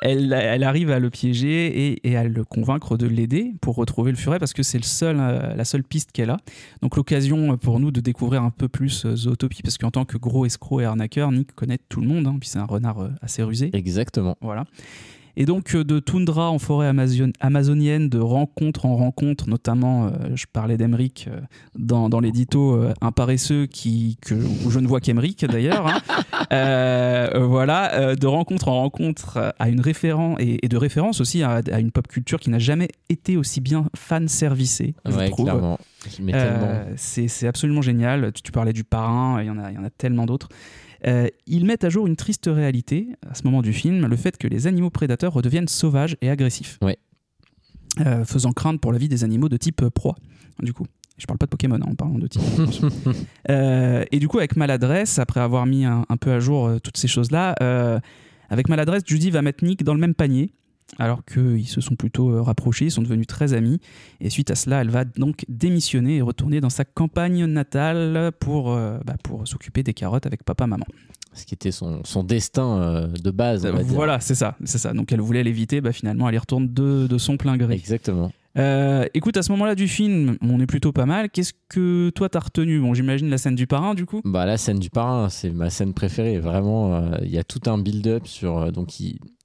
elle arrive à le piéger et à le convaincre de l'aider pour retrouver le furet, parce que c'est la seule piste qu'elle a. Donc l'occasion pour nous de découvrir un peu plus Zootopie, parce qu'en tant que gros escroc et arnaqueur, Nick connaît tout le monde, hein, puis c'est un renard assez rusé. Exactement. Voilà. Et donc de toundra en forêt amazonienne, de rencontre en rencontre, notamment, je parlais d'Emeric dans l'édito Un paresseux où je ne vois qu'Emeric d'ailleurs, hein. Voilà, de rencontre en rencontre à une référence et de référence aussi à une pop culture qui n'a jamais été aussi bien fan-servicée, je trouve. Clairement. C'est absolument génial. Tu parlais du parrain, il y en a tellement d'autres. Ils mettent à jour une triste réalité à ce moment du film, le fait que les animaux prédateurs redeviennent sauvages et agressifs, faisant craindre pour la vie des animaux de type proie. Du coup, je parle pas de Pokémon, hein, en parlant de type. Et du coup, avec maladresse, après avoir mis un peu à jour toutes ces choses-là, avec maladresse, Judy va mettre Nick dans le même panier, alors qu'ils se sont plutôt rapprochés, ils sont devenus très amis. Et suite à cela, elle va donc démissionner et retourner dans sa campagne natale pour s'occuper des carottes avec papa-maman. Ce qui était son destin de base, on va dire. Voilà, c'est ça. Donc elle voulait l'éviter, finalement elle y retourne de son plein gré. Exactement. Écoute, à ce moment-là du film, on est plutôt pas mal. Qu'est-ce que toi t'as retenu ? Bon, j'imagine la scène du parrain, du coup. La scène du parrain, c'est ma scène préférée. Vraiment, il y a tout un build-up sur.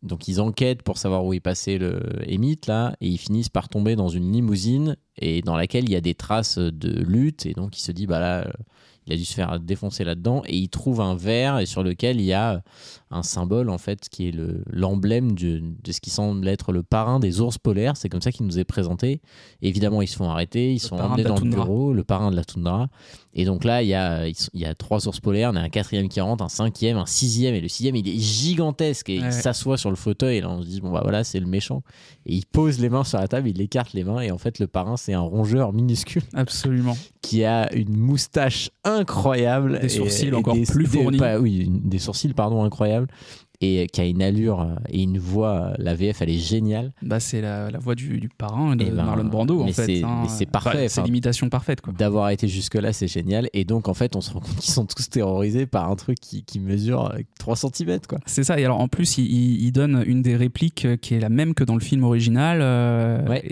Donc ils enquêtent pour savoir où est passé le Emmett là, et ils finissent par tomber dans une limousine et dans laquelle il y a des traces de lutte, et donc il se dit là. Il a dû se faire défoncer là-dedans, et il trouve un verre et sur lequel il y a un symbole en fait qui est l'emblème de ce qui semble être le parrain des ours polaires. C'est comme ça qu'il nous est présenté. Et évidemment, ils se font arrêter, ils sont emmenés dans le bureau, le parrain de la toundra. Et donc là, il y a 3 ours polaires, on a un 4e qui rentre, un 5e, un 6e, et le 6e il est gigantesque, et il s'assoit sur le fauteuil, et là on se dit voilà, c'est le méchant. Et il pose les mains sur la table, il écarte les mains, et en fait le parrain c'est un rongeur minuscule. Absolument. Qui a une moustache incroyable. Des sourcils encore plus fournis. Des sourcils, incroyables. et qui a une allure et une voix. La VF, elle est géniale. Bah, c'est la voix du parrain de Marlon Brando, en fait. Mais c'est parfait. C'est l'imitation parfaite, quoi. D'avoir été jusque-là, c'est génial. Et donc, en fait, on se rend compte qu'ils sont tous terrorisés par un truc qui mesure 3 cm, quoi. C'est ça. Et alors, en plus, il donne une des répliques qui est la même que dans le film original.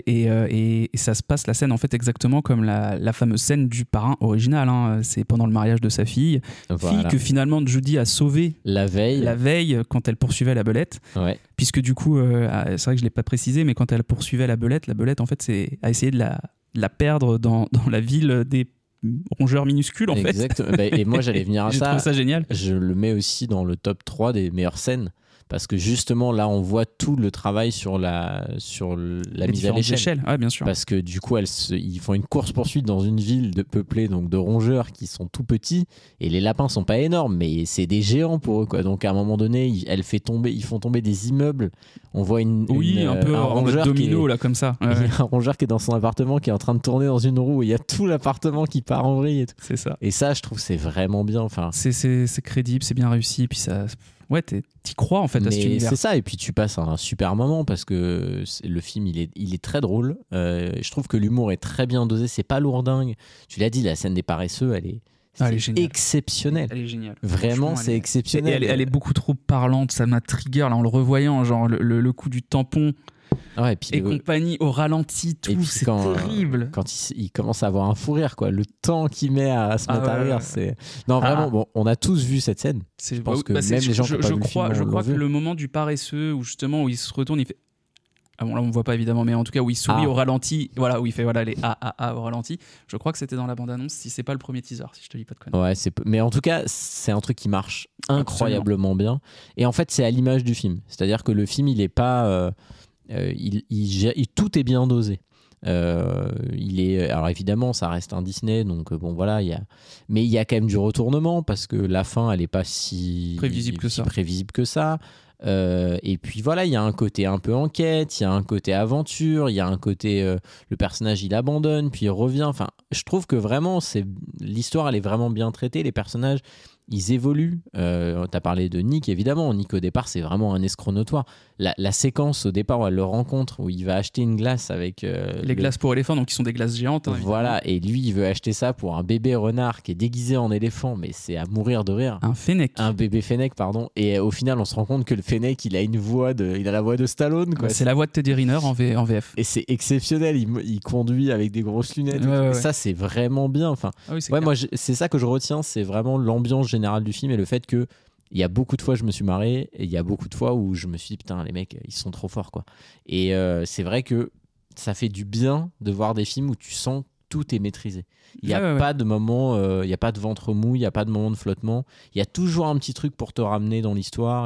Et ça se passe, la scène, en fait, exactement comme la fameuse scène du parrain original. Hein. C'est pendant le mariage de sa fille. Voilà. Fille que finalement Judy a sauvée la veille quand elle poursuivait la belette. Ouais. Puisque du coup, c'est vrai que je ne l'ai pas précisé, mais quand elle poursuivait la belette, en fait, a essayé de la perdre dans la ville des rongeurs minuscules, en fait. Exactement. Et moi, j'allais venir à ça. J'ai trouvé ça génial. Je le mets aussi dans le top 3 des meilleures scènes. Parce que justement, là, on voit tout le travail sur la mise à l'échelle. Ouais, bien sûr. Parce que du coup, ils font une course-poursuite dans une ville peuplée donc, de rongeurs qui sont tout petits. Et les lapins sont pas énormes, mais c'est des géants pour eux, quoi. Donc à un moment donné, ils font tomber des immeubles. On voit un peu un en mode domino, là, comme ça. Il y a un rongeur qui est dans son appartement, qui est en train de tourner dans une roue. Et il y a tout l'appartement qui part en vrille et tout. C'est ça. Et ça, je trouve, c'est vraiment bien. Enfin, c'est crédible, c'est bien réussi. Puis ça... Ouais, t'y crois en fait à cet univers. C'est ça, et puis tu passes un super moment parce que le film il est très drôle. Je trouve que l'humour est très bien dosé, c'est pas lourdingue. Tu l'as dit, la scène des paresseux, elle est exceptionnelle. Elle est géniale. Vraiment, c'est exceptionnel. Elle est beaucoup trop parlante, ça m'a trigger là en le revoyant, genre le coup du tampon. Ouais, et puis compagnie au ralenti, tout, c'est terrible. Quand il commence à avoir un fou rire, quoi, le temps qu'il met à se mettre à rire, c'est. Non, vraiment, bon, on a tous vu cette scène. Je pense que même les gens qui n'ont pas vu le film, je crois que le moment du paresseux, où justement où il se retourne, il fait. Ah bon, là on ne voit pas évidemment, mais en tout cas où il sourit au ralenti, voilà, où il fait les au ralenti. Je crois que c'était dans la bande-annonce, si c'est pas le premier teaser, si je te dis pas de conneries. Ouais, mais en tout cas, c'est un truc qui marche incroyablement bien. Et en fait, c'est à l'image du film. C'est-à-dire que le film, il est pas. Tout est bien dosé. Alors évidemment, ça reste un Disney, donc bon voilà, mais il y a quand même du retournement parce que la fin, elle est pas si prévisible que ça. Et puis voilà, il y a un côté un peu enquête, il y a un côté aventure, il y a un côté le personnage il abandonne puis il revient. Enfin, je trouve que vraiment l'histoire elle est vraiment bien traitée, les personnages ils évoluent. T'as parlé de Nick, évidemment. Nick, au départ, c'est vraiment un escroc notoire. La séquence, au départ, où elle le rencontre, où il va acheter une glace avec... les glaces pour éléphants, donc qui sont des glaces géantes. Hein, voilà, et lui, il veut acheter ça pour un bébé renard qui est déguisé en éléphant, mais c'est à mourir de rire. Un fennec. Un bébé fennec, pardon. Et au final, on se rend compte que le fennec, il a la voix de Stallone. Quoi. C'est la voix de Teddy Riner en VF. Et c'est exceptionnel. Il conduit avec des grosses lunettes. Ouais. Ça, c'est vraiment bien. Enfin, moi, c'est ça que je retiens, c'est vraiment l'ambiance générale du film et le fait que il y a beaucoup de fois je me suis marré et il y a beaucoup de fois où je me suis dit putain les mecs ils sont trop forts quoi. Et c'est vrai que ça fait du bien de voir des films où tu sens tout est maîtrisé. Il n'y a pas de moment, il n'y a pas de ventre mou, il n'y a pas de moment de flottement. Il y a toujours un petit truc pour te ramener dans l'histoire.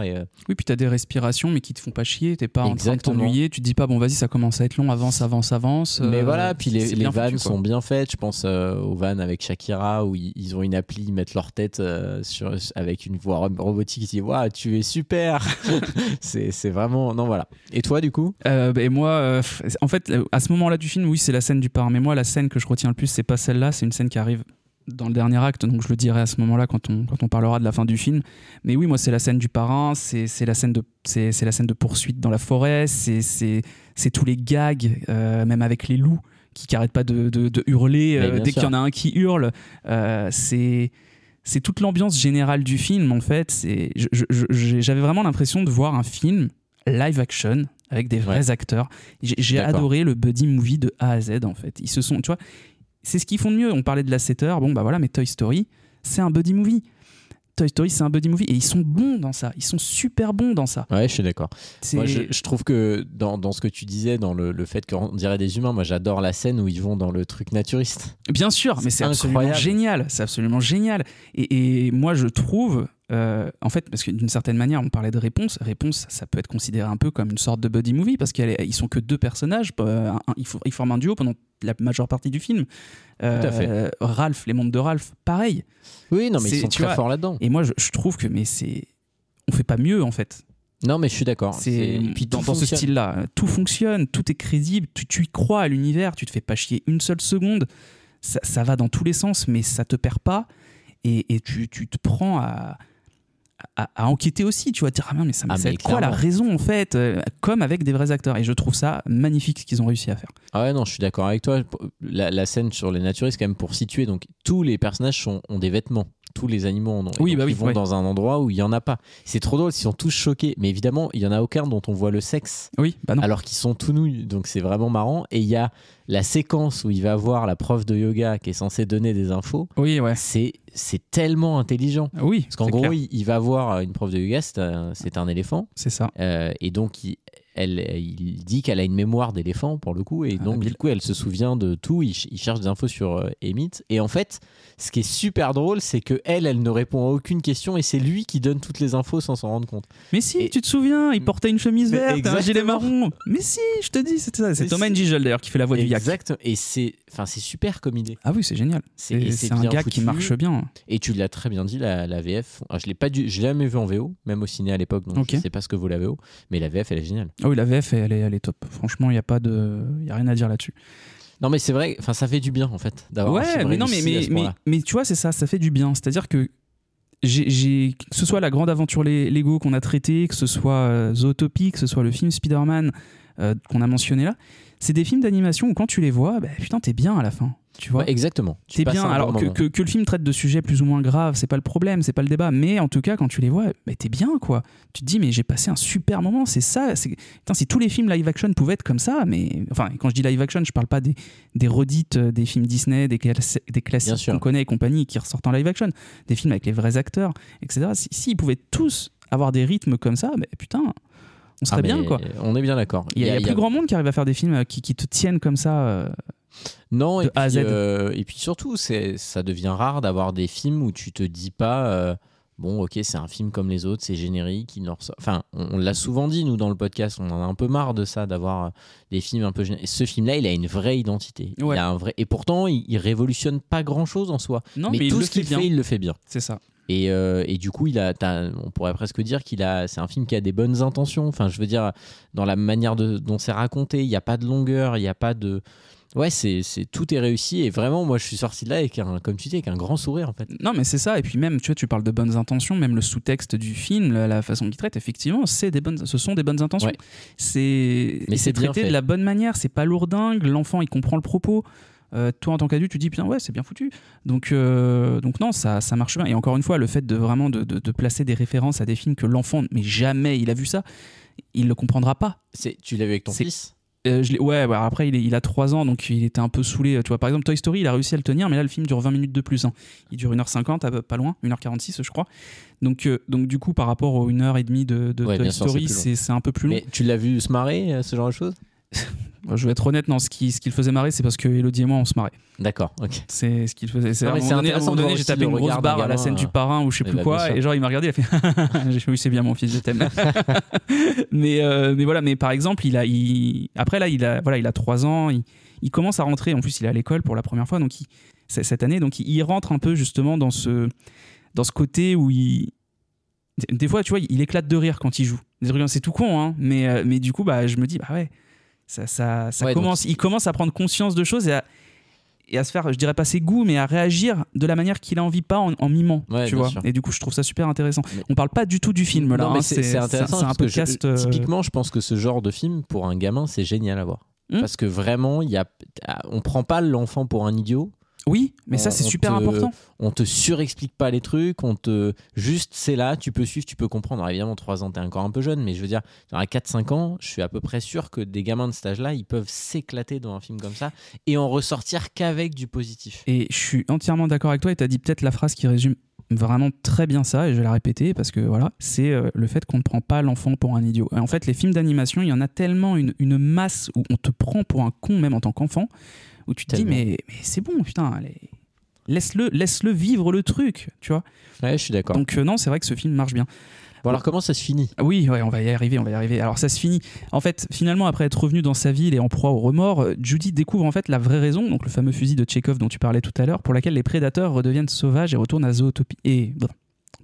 Oui, puis tu as des respirations, mais qui te font pas chier. Tu n'es pas en train de t'ennuyer. Tu te dis pas, bon, vas-y, ça commence à être long, avance. Mais voilà, puis les vannes sont bien faites. Je pense aux vannes avec Shakira, où ils ont une appli, ils mettent leur tête avec une voix robotique qui dit waouh, tu es super. c'est vraiment. Non, voilà. Et toi, du coup et moi, en fait, à ce moment-là du film, oui, c'est la scène du parrain. Mais moi, la scène que je retiens le plus, c'est pas celle-là. C'est une scène qui arrive dans le dernier acte, donc je le dirai à ce moment-là quand on parlera de la fin du film. Mais oui, moi c'est la scène du parrain, c'est la scène de poursuite dans la forêt, c'est tous les gags, même avec les loups qui n'arrêtent pas de hurler dès qu'il y en a un qui hurle. C'est toute l'ambiance générale du film en fait. J'avais vraiment l'impression de voir un film live action avec des vrais acteurs. J'ai adoré le buddy movie de A à Z en fait. Ils se sont, tu vois. C'est ce qu'ils font de mieux. On parlait de l'assetteur, bon bah voilà, mais Toy Story, c'est un buddy movie. Toy Story, c'est un buddy movie et ils sont bons dans ça. Ils sont super bons dans ça. Ouais, je suis d'accord. Moi, je trouve que dans ce que tu disais, dans le fait qu'on dirait des humains, moi j'adore la scène où ils vont dans le truc naturiste. Bien sûr, mais c'est absolument génial. C'est absolument génial. Et moi, je trouve... en fait, parce que d'une certaine manière, on parlait de Réponse, ça peut être considéré un peu comme une sorte de buddy movie parce qu'ils sont que deux personnages, ils forment un duo pendant la majeure partie du film. Tout à fait. Ralph, les mondes de Ralph, pareil. Oui, non, mais ils sont très forts là-dedans. Et moi, je trouve que on fait pas mieux en fait. Non, mais je suis d'accord. Puis dans ce style-là, tout fonctionne, tout est crédible, tu y crois à l'univers, tu te fais pas chier une seule seconde. Ça va dans tous les sens, mais ça te perd pas et tu te prends à à enquêter aussi, tu vois, dire mais ça va être quoi la clairement. raison en fait, comme avec des vrais acteurs. Et je trouve ça magnifique ce qu'ils ont réussi à faire. Ah ouais, non, je suis d'accord avec toi. La scène sur les naturistes, quand même, pour situer, donc tous les personnages ont des vêtements. Tous les animaux en ont. Oui, donc, bah oui, ils vont dans un endroit où il n'y en a pas. C'est trop drôle, ils sont tous choqués. Mais évidemment, il n'y en a aucun dont on voit le sexe. Oui, bah non. Alors qu'ils sont tout nus. Donc c'est vraiment marrant. Et il y a la séquence où il va voir la prof de yoga qui est censée donner des infos. Oui, ouais. C'est tellement intelligent. Oui, Parce qu'en c'est gros, clair. il va voir une prof de yoga, c'est un éléphant. C'est ça. Et donc, il dit qu'elle a une mémoire d'éléphant pour le coup. Et donc, habile. du coup, elle se souvient de tout. Il cherche des infos sur Emmett. Et en fait, ce qui est super drôle, c'est que elle ne répond à aucune question. Et c'est lui qui donne toutes les infos sans s'en rendre compte. Mais si, Et- tu te souviens, il portait une chemise Mais verte, un gilet exactement. marron. Mais si, je te dis, c'était ça. C'est Mais Thomas si. Njigel d'ailleurs qui fait la voix du yak. Exact. Et c'est super comme idée. Ah oui, c'est génial. Et C'est un bien gars foutu. qui marche bien. Et tu l'as très bien dit, la VF. Je l'ai jamais vu en VO, même au ciné à l'époque, donc Ok. je sais pas ce que vaut la VO, mais la VF elle est géniale. Ah oui, la VF, elle est top. Franchement, il n'y a rien à dire là-dessus. Non mais c'est vrai, ça fait du bien en fait d'avoir un Ouais, film mais non, réussi à ce point-là. mais tu vois, c'est ça fait du bien. C'est-à-dire que que ce soit la grande aventure Lego qu'on a traité, que ce soit Zootopie, que ce soit le film Spider-Man qu'on a mentionné là, c'est des films d'animation où quand tu les vois, putain, t'es bien à la fin. Tu vois, Ouais, exactement. Tu t'es passes bien. un bon Alors moment. que le film traite de sujets plus ou moins graves, c'est pas le problème, c'est pas le débat. Mais en tout cas, quand tu les vois, t'es bien, quoi. Tu te dis, mais j'ai passé un super moment. C'est ça. Putain, si tous les films live action pouvaient être comme ça, mais enfin, quand je dis live action, je parle pas des redites des films Disney, des Bien classiques sûr. qu'on connaît et compagnie qui ressortent en live action, des films avec les vrais acteurs, etc. Si ils pouvaient tous avoir des rythmes comme ça, putain, on serait bien, mais quoi. On est bien d'accord. Il y a plus grand monde qui arrive à faire des films qui te tiennent comme ça. Non, de A à Z. Et puis surtout, ça devient rare d'avoir des films où tu te dis pas bon, ok, c'est un film comme les autres, c'est générique, il en ressort. Enfin, on l'a souvent dit, nous, dans le podcast, on en a un peu marre de ça, d'avoir des films un peu génériques. Ce film-là, il a une vraie identité. Ouais. Il a un vrai... Et pourtant, il révolutionne pas grand-chose en soi. Non, mais il tout le ce qu'il fait bien. fait, il le fait bien. C'est ça. Et du coup, on pourrait presque dire c'est un film qui a des bonnes intentions. Enfin, je veux dire, dans la manière dont c'est raconté, il n'y a pas de longueur, il n'y a pas de... Ouais, tout est réussi. Et vraiment, moi, je suis sorti de là avec comme tu dis, avec un grand sourire, en fait. Non, mais c'est ça. Et puis même, tu vois, tu parles de bonnes intentions, même le sous-texte du film, la façon qu'il traite, effectivement, ce sont des bonnes intentions. Ouais. Mais c'est bien traité fait. de la bonne manière. C'est pas lourdingue. L'enfant, il comprend le propos. Toi, en tant qu'adulte, tu dis, putain, ouais, c'est bien foutu. Donc non, ça marche bien. Et encore une fois, le fait de vraiment de placer des références à des films que l'enfant, mais jamais il a vu ça, il le comprendra pas. Tu l'as vu avec ton C'est- fils? Ouais, après il a 3 ans, donc il était un peu saoulé. Tu vois, par exemple, Toy Story, il a réussi à le tenir, mais là, le film dure 20 minutes de plus. Hein. Il dure 1h50, pas loin, 1h46, je crois. Donc du coup, par rapport aux 1h30 de Ouais, Toy bien sûr, Story, c'est plus long. c'est un peu plus long. Mais tu l'as vu se marrer, ce genre de choses? Je vais être honnête, non, ce qui le faisait marrer, c'est parce que Elodie et moi, on se marrait. D'accord, ok. C'est ce qu'il faisait. Non, À un mais moment c'est donné, intéressant de voir j'ai aussi tapé le une grosse regard d'un barre à la gamin, scène du parrain ou je sais Eh plus ben, quoi, bien sûr. et genre il m'a regardé, il a fait j'ai fait oui, c'est bien mon fils, je t'aime. mais voilà, mais par exemple, après là, il a 3 ans, il commence à rentrer, en plus il est à l'école pour la première fois, donc cette année, donc il rentre un peu justement dans ce côté où des fois, tu vois, il éclate de rire quand il joue. C'est tout con, hein, mais du coup, je me dis, bah ouais, ça Ouais, commence, il commence à prendre conscience de choses et à se faire, je dirais pas ses goûts, mais à réagir de la manière qu'il a envie, pas en mimant, Ouais, tu bien vois. sûr. Et du coup, je trouve ça super intéressant. Mais- On parle pas du tout du film là, Non, mais hein, c'est intéressant. c'est un parce que podcast. typiquement, je pense que ce genre de film, pour un gamin, c'est génial à voir. Parce que vraiment, on prend pas l'enfant pour un idiot. Oui, mais ça c'est super important. On te surexplique pas les trucs, juste c'est là, tu peux suivre, tu peux comprendre. Alors évidemment, 3 ans, t'es encore un peu jeune, mais je veux dire, à 4-5 ans, je suis à peu près sûr que des gamins de cet âge-là, ils peuvent s'éclater dans un film comme ça et en ressortir qu'avec du positif. Et je suis entièrement d'accord avec toi, et tu as dit peut-être la phrase qui résume vraiment très bien ça, et je vais la répéter parce que voilà, c'est le fait qu'on ne prend pas l'enfant pour un idiot. Et en fait, les films d'animation, il y en a tellement une masse où on te prend pour un con, même en tant qu'enfant, où tu te dis, mais c'est bon, putain, allez, laisse-le vivre le truc, tu vois. Ouais, je suis d'accord. Donc non, c'est vrai que ce film marche bien. Bon, alors comment ça se finit? Oui, ouais, on va y arriver. Alors ça se finit. En fait, finalement, après être revenu dans sa ville et en proie au remords, Judy découvre en fait la vraie raison, donc le fameux fusil de Tchekhov dont tu parlais tout à l'heure, pour laquelle les prédateurs redeviennent sauvages et retournent à Zootopie.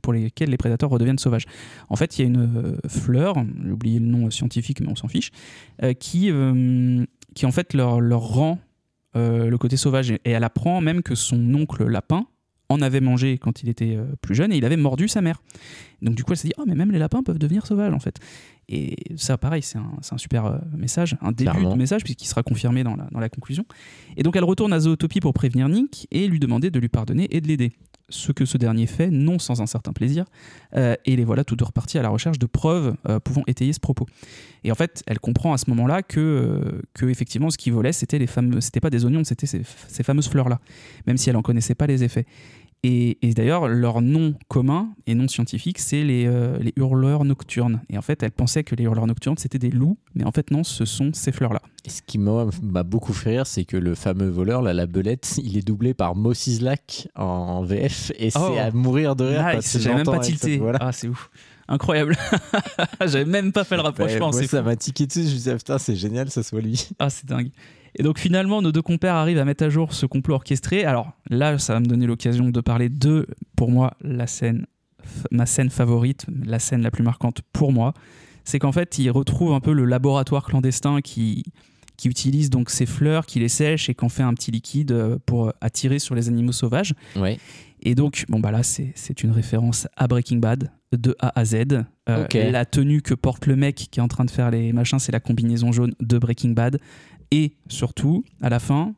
Pour lesquels les prédateurs redeviennent sauvages. En fait, il y a une fleur, j'ai oublié le nom scientifique, mais on s'en fiche, qui en fait leur rend le côté sauvage. Et elle apprend même que son oncle lapin en avait mangé quand il était plus jeune et il avait mordu sa mère. Donc du coup elle s'est dit mais même les lapins peuvent devenir sauvages en fait. Et ça pareil c'est un super message, un début de message puisqu'il sera confirmé dans la conclusion. Et donc elle retourne à Zootopie pour prévenir Nick et lui demander de lui pardonner et de l'aider. Ce que ce dernier fait, non sans un certain plaisir, et les voilà tous deux repartis à la recherche de preuves pouvant étayer ce propos. Et en fait, elle comprend à ce moment-là que effectivement, ce qu'ils volaient, c'était pas des oignons, c'était ces fameuses fleurs-là, même si elle en connaissait pas les effets. Et d'ailleurs, leur nom commun et non scientifique, c'est les hurleurs nocturnes. Et en fait, elle pensait que les hurleurs nocturnes, c'était des loups, mais en fait, non, ce sont ces fleurs-là. Et ce qui m'a beaucoup fait rire, c'est que le fameux voleur, la belette, il est doublé par Mo Sislak en VF, et c'est à mourir de rire. Nice, j'avais même pas tilté. Ah, c'est ouf. Incroyable. J'avais même pas fait le rapprochement. Moi, ça m'a tiqué dessus. Je me disais, putain, c'est génial, ça soit lui. Ah, c'est dingue. Et donc finalement, nos deux compères arrivent à mettre à jour ce complot orchestré. Alors là, ça va me donner l'occasion de parler de, pour moi, ma scène favorite, la scène la plus marquante pour moi. C'est qu'en fait, ils retrouvent un peu le laboratoire clandestin qui utilise donc ces fleurs, qui les sèche et qui en fait un petit liquide pour attirer sur les animaux sauvages. Ouais. Et donc, là, c'est une référence à Breaking Bad, de A à Z. La tenue que porte le mec qui est en train de faire les machins, c'est la combinaison jaune de Breaking Bad. Et surtout, à la fin,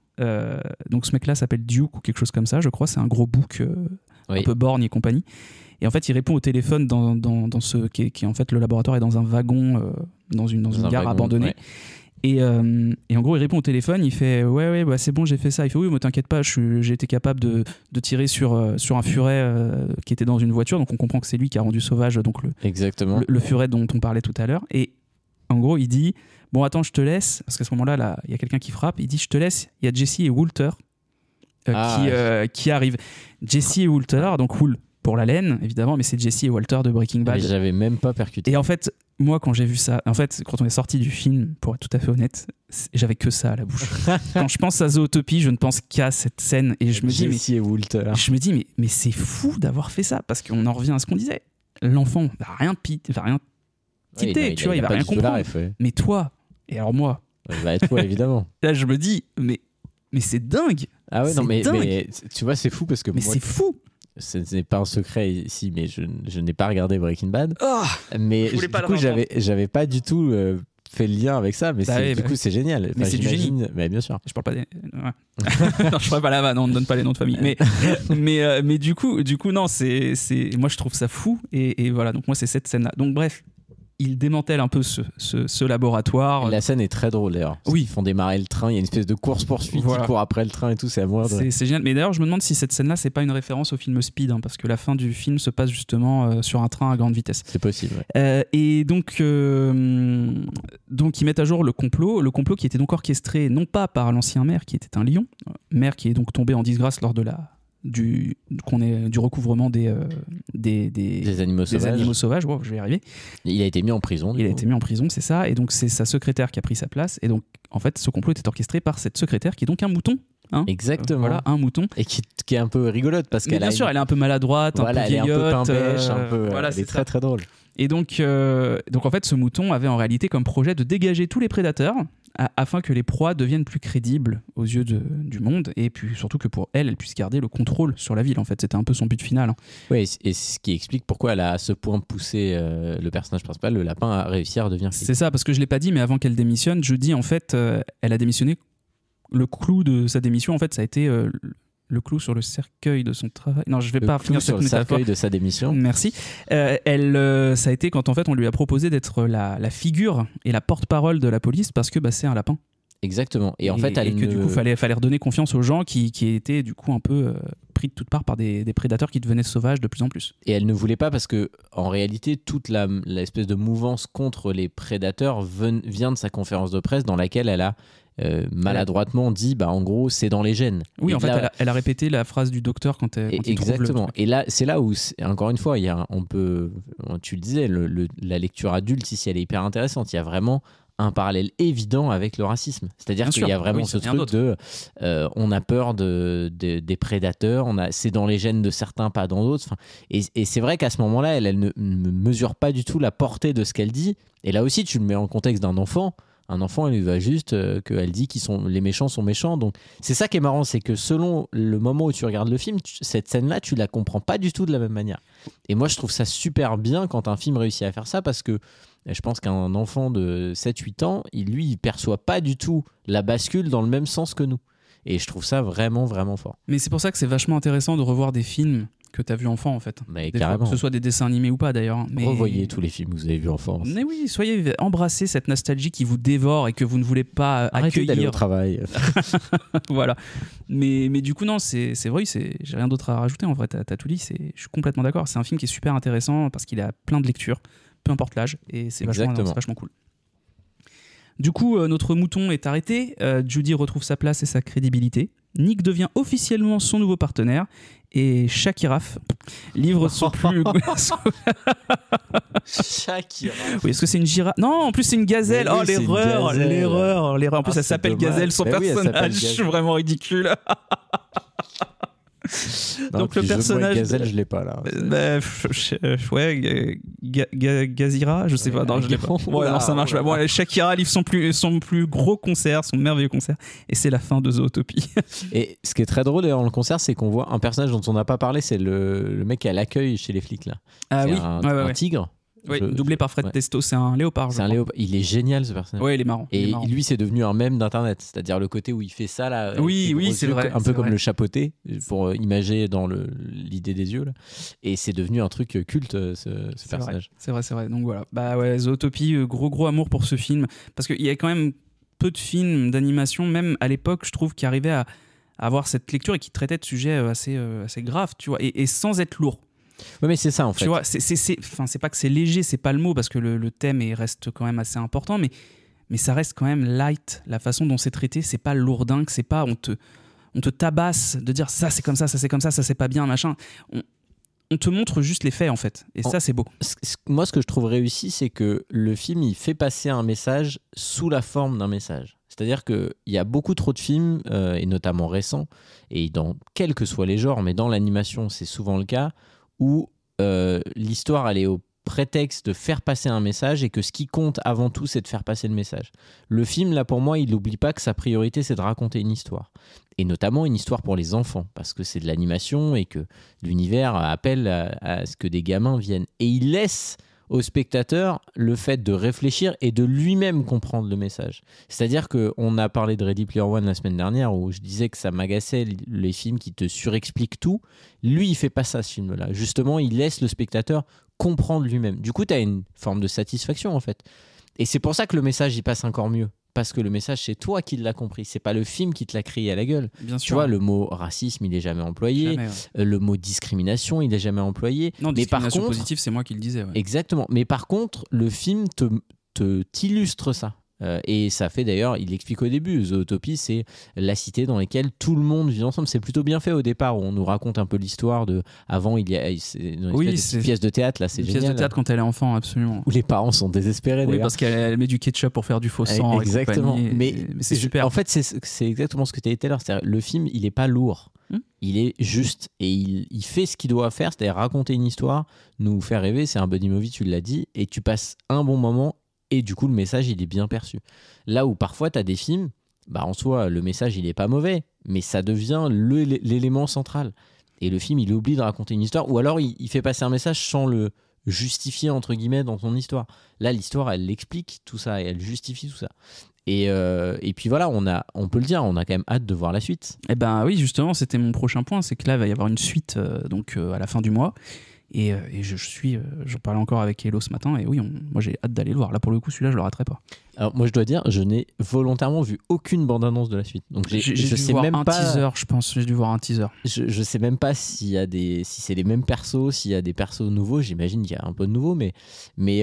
donc ce mec-là s'appelle Duke ou quelque chose comme ça, je crois, c'est un gros bouc un peu borgne et compagnie. Et en fait, il répond au téléphone dans ce qui est en fait le laboratoire est dans un wagon, dans une gare wagon, abandonnée. Ouais. Et en gros, il répond au téléphone, il fait ouais, bah, c'est bon, j'ai fait ça. Il fait oui, mais t'inquiète pas, j'ai été capable de tirer sur un furet qui était dans une voiture, donc on comprend que c'est lui qui a rendu sauvage donc le furet dont on parlait tout à l'heure. Et en gros, il dit bon, attends, je te laisse, parce qu'à ce moment-là, il y a quelqu'un qui frappe. Il dit je te laisse, il y a Jesse et Walter qui arrivent. Jesse et Walter, donc Wool pour la laine, évidemment, mais c'est Jesse et Walter de Breaking Bad. Mais j'avais même pas percuté. Et en fait, moi, quand j'ai vu ça, quand on est sorti du film, pour être tout à fait honnête, j'avais que ça à la bouche. Quand je pense à Zootopie, je ne pense qu'à cette scène et je me dis, Jesse et Walter. Je me dis, mais c'est fou d'avoir fait ça, parce qu'on en revient à ce qu'on disait. L'enfant va rien tilter, tu vois, il va rien comprendre. Mais toi, et alors moi, toi évidemment. Là, je me dis, mais c'est dingue. Ah ouais, non, mais tu vois, c'est fou parce que mais moi, c'est fou. Ce n'est pas un secret ici, mais je n'ai pas regardé Breaking Bad. Oh, mais du coup, j'avais pas du tout fait le lien avec ça, mais du coup, c'est génial. Enfin, mais c'est du génie. Mais bien sûr. Je parle pas des. Ouais. Non, je ferai pas la vanne, on ne donne pas les noms de famille. Mais du coup, non, moi je trouve ça fou. Et voilà, donc moi c'est cette scène-là. Donc bref. Ils démantèlent un peu ce laboratoire. La scène est très drôle d'ailleurs. Oui. Ils font démarrer le train, il y a une espèce de course-poursuite, ils courent après le train et tout, c'est à mourir de rire. C'est génial. Mais d'ailleurs, je me demande si cette scène-là, c'est pas une référence au film Speed, parce que la fin du film se passe justement sur un train à grande vitesse. C'est possible, ouais. Et donc ils mettent à jour le complot qui était donc orchestré non pas par l'ancien maire qui était un lion, maire qui est donc tombé en disgrâce lors de du recouvrement des animaux sauvages. Wow, je vais y arriver. Il a été mis en prison. Il a été mis en prison, c'est ça. Et donc c'est sa secrétaire qui a pris sa place. Et donc en fait, ce complot était orchestré par cette secrétaire qui est donc un mouton. Hein. Exactement. Voilà, un mouton. Et qui est un peu rigolote parce qu'elle bien sûr, elle est un peu maladroite, un peu vieillotte, elle est un peu pain-bêche, voilà, elle est très très drôle. Et donc en fait, ce mouton avait en réalité comme projet de dégager tous les prédateurs afin que les proies deviennent plus crédibles aux yeux du monde et puis surtout que pour elle puisse garder le contrôle sur la ville. En fait, c'était un peu son but final. Oui, et ce qui explique pourquoi elle a à ce point poussé le personnage principal, le lapin, à réussir à devenir flic. C'est ça, parce que je l'ai pas dit, mais avant qu'elle démissionne, je dis en fait, elle a démissionné. Le clou de sa démission, en fait, ça a été le clou sur le cercueil de son travail. Non, je vais pas finir cette métaphore. Le cercueil de sa démission. Merci. Ça a été quand en fait on lui a proposé d'être la figure et la porte-parole de la police parce que c'est un lapin. Exactement. Et en fait, du coup, fallait redonner confiance aux gens qui étaient du coup un peu pris de toutes parts par des prédateurs qui devenaient sauvages de plus en plus. Et elle ne voulait pas parce que en réalité, toute l'espèce de mouvance contre les prédateurs vient de sa conférence de presse dans laquelle elle a maladroitement dit en gros c'est dans les gènes. Oui, en fait elle a répété la phrase du docteur quand il exactement. Et là c'est là où encore une fois tu le disais, la lecture adulte ici elle est hyper intéressante. Il y a vraiment un parallèle évident avec le racisme, c'est-à-dire qu'il y a vraiment ce truc de on a peur des prédateurs, c'est dans les gènes de certains, pas dans d'autres. Et c'est vrai qu'à ce moment-là elle ne mesure pas du tout la portée de ce qu'elle dit. Et là aussi tu le mets en contexte d'un enfant. Un enfant, il va juste qu'elle dit les méchants sont méchants. Donc, c'est ça qui est marrant, c'est que selon le moment où tu regardes le film, cette scène-là, tu la comprends pas du tout de la même manière. Et moi, je trouve ça super bien quand un film réussit à faire ça, parce que je pense qu'un enfant de 7-8 ans, il perçoit pas du tout la bascule dans le même sens que nous. Et je trouve ça vraiment, vraiment fort. Mais c'est pour ça que c'est vachement intéressant de revoir des films que tu as vu enfant, en fait. Mais Des carrément. fois, que ce soit des dessins animés ou pas, d'ailleurs. Mais... Revoyez tous les films que vous avez vus enfant. Mais oui, embrassez cette nostalgie qui vous dévore et que vous ne voulez pas Arrêtez d'aller au accueillir. travail. Voilà. Mais du coup, non, c'est vrai, j'ai rien d'autre à rajouter. En vrai, t'as tout dit. Je suis complètement d'accord. C'est un film qui est super intéressant parce qu'il a plein de lectures, peu importe l'âge, et c'est vachement cool. Du coup, notre mouton est arrêté. Judy retrouve sa place et sa crédibilité. Nick devient officiellement son nouveau partenaire. Et Shakiraf livre son plus... Shakiraf. Oui, est-ce que c'est une girafe? Non, en plus c'est une gazelle. Mais oui, oh, c'est une l'erreur. gazelle. En plus, Ah, elle s'appelle c'est dommage. Gazelle, son Mais oui, elle s'appelle personnage. Je suis Gazelle. vraiment ridicule. Non, Donc le puis personnage... Gazelle, je l'ai pas là. Gazira, je sais pas. Non, je l'ai pas. Ouais, non, ça marche pas. Bon, Shakira livre son plus gros concert, son merveilleux concert, et c'est la fin de Zootopie. Et ce qui est très drôle d'ailleurs dans le concert, c'est qu'on voit un personnage dont on n'a pas parlé, c'est le mec qui est à l'accueil chez les flics là. Ah C'est oui, un tigre. Oui, doublé par Fred Testo, c'est un léopard. C'est un léopard. Il est génial ce personnage. Ouais, il est marrant. Et lui, c'est devenu un mème d'internet, c'est-à-dire le côté où il fait ça là. Oui, c'est vrai. Un peu comme le chapeauté pour imager dans l'idée des yeux là. Et c'est devenu un truc culte ce personnage. C'est vrai. Donc voilà. Bah ouais, Zootopie, gros amour pour ce film, parce qu'il y a quand même peu de films d'animation, même à l'époque, je trouve, qui arrivaient à avoir cette lecture et qui traitaient de sujets assez graves, tu vois, et sans être lourd. Oui, mais c'est ça en fait. Tu vois, c'est pas que c'est léger, c'est pas le mot, parce que le thème reste quand même assez important, mais ça reste quand même light. La façon dont c'est traité, c'est pas lourdingue, c'est pas on te tabasse de dire ça c'est comme ça c'est comme ça c'est pas bien, machin. On te montre juste les faits en fait, et ça c'est beau. Moi, ce que je trouve réussi, c'est que le film il fait passer un message sous la forme d'un message. C'est-à-dire qu'il y a beaucoup trop de films, et notamment récents, et dans quels que soient les genres, mais dans l'animation c'est souvent le cas, où l'histoire elle est au prétexte de faire passer un message et que ce qui compte avant tout c'est de faire passer le message. Le film là pour moi il n'oublie pas que sa priorité c'est de raconter une histoire, et notamment une histoire pour les enfants parce que c'est de l'animation et que l'univers appelle à ce que des gamins viennent, et il laisse au spectateur le fait de réfléchir et de lui-même comprendre le message. C'est-à-dire qu'on a parlé de Ready Player One la semaine dernière où je disais que ça m'agaçait les films qui te surexpliquent tout. Lui, il fait pas ça, ce film-là. Justement, il laisse le spectateur comprendre lui-même. Du coup, tu as une forme de satisfaction, en fait. Et c'est pour ça que le message, il passe encore mieux. Parce que le message, c'est toi qui l'as compris. C'est pas le film qui te l'a crié à la gueule. Bien sûr. Tu vois, le mot racisme, il est jamais employé. Jamais, ouais. Le mot discrimination, il est jamais employé. Non, mais par discrimination contre, positive, c'est moi qui le disais. Ouais. exactement. Mais par contre, le film t'illustre ça. Et ça fait d'ailleurs, il explique au début, Zootopie, c'est la cité dans laquelle tout le monde vit ensemble. C'est plutôt bien fait au départ, où on nous raconte un peu l'histoire de. Avant, il y a une pièce de théâtre, là, c'est génial. Pièce de théâtre quand elle est enfant, absolument. Où les parents sont désespérés. Oui, d'ailleurs. parce qu'elle met du ketchup pour faire du faux sang. Exactement. Et mais c'est super. En fait, c'est exactement ce que tu as dit tout à l'heure. C'est-à-dire, le film, il n'est pas lourd. Il est juste. Et il fait ce qu'il doit faire, c'est-à-dire raconter une histoire, nous faire rêver. C'est un buddy movie, tu l'as dit. Et tu passes un bon moment. Et du coup, le message, il est bien perçu. Là où parfois, tu as des films, en soi, le message, il n'est pas mauvais, mais ça devient l'élément central. Et le film, il oublie de raconter une histoire, ou alors il fait passer un message sans le justifier, entre guillemets, dans son histoire. Là, l'histoire, elle explique tout ça, et elle justifie tout ça. Et puis voilà, on peut le dire, on a quand même hâte de voir la suite. Eh ben oui, justement, c'était mon prochain point, c'est que là, il va y avoir une suite à la fin du mois. Et j'en parlais encore avec Hello ce matin, et oui, moi j'ai hâte d'aller le voir. Là pour le coup, celui-là je le raterai pas. Alors moi je dois dire, je n'ai volontairement vu aucune bande-annonce de la suite. Donc j'ai dû voir un teaser, je pense. J'ai dû voir un teaser. Je sais même pas si c'est les mêmes persos, s'il y a des persos nouveaux. J'imagine qu'il y a un peu de nouveau, mais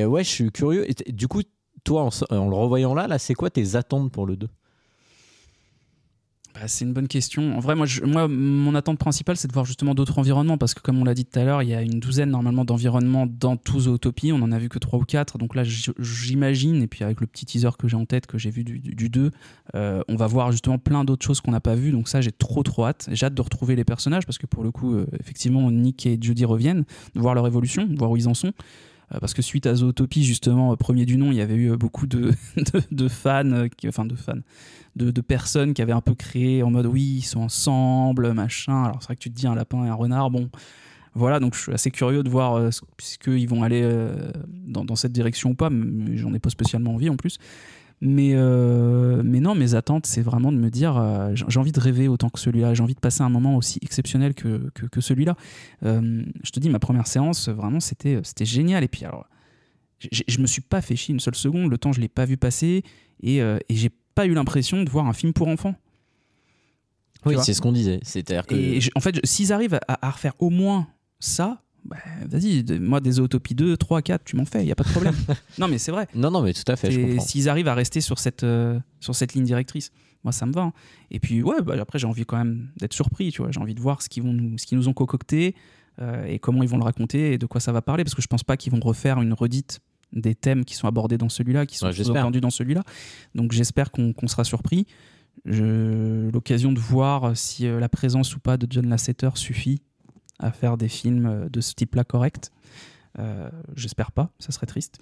ouais, je suis curieux. Et du coup, toi, en le revoyant là, c'est quoi tes attentes pour le 2 ? C'est une bonne question. En vrai, moi, mon attente principale, c'est de voir justement d'autres environnements, parce que comme on l'a dit tout à l'heure, il y a une douzaine normalement d'environnements dans tout Zootopie. On en a vu que 3 ou 4. Donc là, j'imagine, et puis avec le petit teaser que j'ai en tête, que j'ai vu du 2, on va voir justement plein d'autres choses qu'on n'a pas vues. Donc ça, j'ai trop hâte. J'ai hâte de retrouver les personnages, parce que pour le coup, effectivement, Nick et Judy reviennent, de voir leur évolution, de voir où ils en sont. parce que suite à Zootopie, justement, premier du nom, il y avait eu beaucoup de fans, de personnes qui avaient un peu créé en mode oui, ils sont ensemble, machin. Alors c'est vrai que tu te dis un lapin et un renard, bon, voilà, donc je suis assez curieux de voir puisqu'ils vont aller dans cette direction ou pas, mais j'en ai pas spécialement envie en plus. Mais non, mes attentes, c'est vraiment de me dire j'ai envie de rêver autant que celui-là, j'ai envie de passer un moment aussi exceptionnel que celui-là. Je te dis, ma première séance, vraiment, c'était génial. Et puis, alors, je me suis pas fait chier une seule seconde, le temps, je l'ai pas vu passer, et j'ai pas eu l'impression de voir un film pour enfants. Oui, c'est ce qu'on disait. C'est-à-dire que... Et en fait, s'ils arrivent à refaire au moins ça, bah, vas-y, moi des Zootopie 2, 3, 4, tu m'en fais, il n'y a pas de problème. Non mais c'est vrai. Non mais tout à fait, je comprends. S'ils arrivent à rester sur cette ligne directrice, moi ça me va. Hein. Et puis ouais, bah, après j'ai envie quand même d'être surpris, tu vois. J'ai envie de voir ce qu'ils nous ont concocté et comment ils vont le raconter et de quoi ça va parler, parce que je pense pas qu'ils vont refaire une redite des thèmes qui sont abordés dans celui-là, qui sont entendus dans celui-là. Donc j'espère qu'on sera surpris. L'occasion de voir si la présence ou pas de John Lasseter suffit à faire des films de ce type-là corrects. J'espère pas, ça serait triste.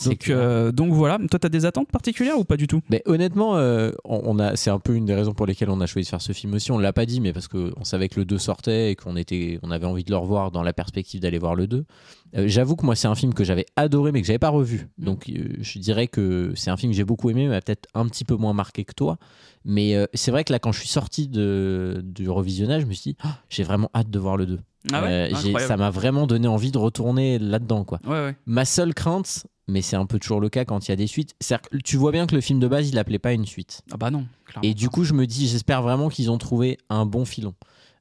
Donc voilà, toi t'as des attentes particulières ou pas du tout? Mais honnêtement, c'est un peu une des raisons pour lesquelles on a choisi de faire ce film aussi. On l'a pas dit, mais parce qu'on savait que le 2 sortait et qu'on avait envie de le revoir dans la perspective d'aller voir le 2. J'avoue que moi c'est un film que j'avais adoré mais que j'avais pas revu. Donc je dirais que c'est un film que j'ai beaucoup aimé, mais peut-être un petit peu moins marqué que toi. Mais c'est vrai que là quand je suis sorti du revisionnage, je me suis dit j'ai vraiment hâte de voir le 2. Ah ouais, ça m'a vraiment donné envie de retourner là-dedans, quoi. Ouais. Ma seule crainte, mais c'est un peu toujours le cas quand il y a des suites, c'est que tu vois bien que le film de base il appelait pas une suite. Ah bah non, clairement. Et du coup je me dis, j'espère vraiment qu'ils ont trouvé un bon filon.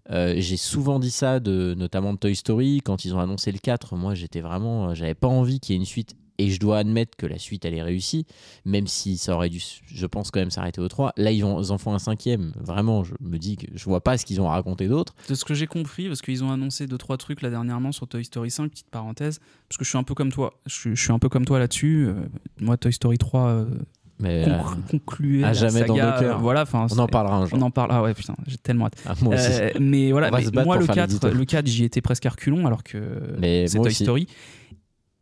J'ai souvent dit ça notamment de Toy Story. Quand ils ont annoncé le 4, moi j'avais pas envie qu'il y ait une suite. Et je dois admettre que la suite elle est réussie, même si ça aurait dû, je pense, quand même s'arrêter au 3. Là ils en font un 5e. Vraiment, je me dis que je vois pas ce qu'ils ont à raconter d'autre. De ce que j'ai compris, parce qu'ils ont annoncé 2-3 trucs là dernièrement sur Toy Story 5, petite parenthèse, parce que je suis un peu comme toi. Je suis un peu comme toi là-dessus. Moi, Toy Story 3 concluait à la jamais saga, dans nos cœurs. Voilà, on en parlera un jour. On en parle. Ah ouais, putain, j'ai tellement hâte. Moi aussi. Mais voilà, moi le 4, j'y étais presque à reculons, alors que c'est Toy Story.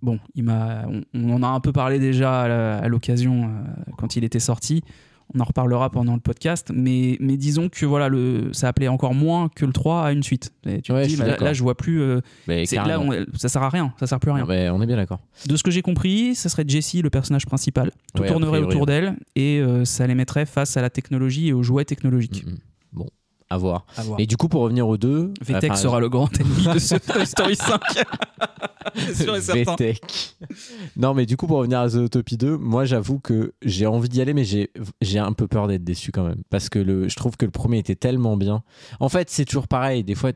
Bon, on en a un peu parlé déjà à l'occasion quand il était sorti. On en reparlera pendant le podcast. Mais disons que voilà, ça appelait encore moins que le 3 à une suite. Et tu te dis, là, je vois plus. Ça sert à rien. Ça sert plus à rien. On est bien d'accord. De ce que j'ai compris, ça serait Jessie, le personnage principal. Tout tournerait autour d'elle et ça les mettrait face à la technologie et aux jouets technologiques. Bon. À voir. Et du coup, pour revenir aux 2, VTech sera le grand ennemi de ce Toy Story 5. C'est sûr et certain. VTech. Non, mais du coup, pour revenir à Zootopie 2, moi, j'avoue que j'ai envie d'y aller, mais j'ai un peu peur d'être déçu quand même. Parce que je trouve que le premier était tellement bien. En fait, c'est toujours pareil. Des fois,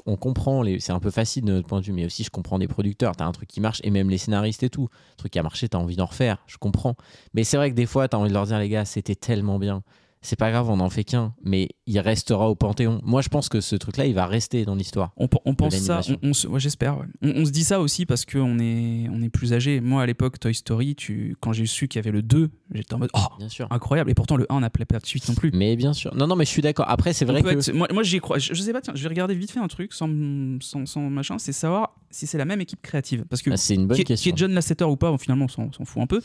on comprend, c'est un peu facile de notre point de vue, mais aussi, je comprends des producteurs. T'as un truc qui marche, et même les scénaristes et tout. Un truc qui a marché, t'as envie d'en refaire. Je comprends. Mais c'est vrai que des fois, t'as envie de leur dire, les gars, c'était tellement bien. C'est pas grave, on n'en fait qu'un, mais il restera au Panthéon. Moi, je pense que ce truc-là, il va rester dans l'histoire. On pense ça, j'espère. Ouais. On se dit ça aussi parce qu'on est plus âgé. Moi, à l'époque, Toy Story, quand j'ai su qu'il y avait le 2, j'étais en mode bien sûr. Incroyable. Et pourtant, le 1 n'appelait pas de suite non plus. Mais bien sûr. Non, mais je suis d'accord. Après, c'est vrai que. Moi, j'y crois. Je sais pas, tiens, je vais regarder vite fait un truc sans machin, c'est savoir si c'est la même équipe créative. Parce que c'est une bonne question. Qui est John Lasseter ou pas, finalement, on s'en fout un peu.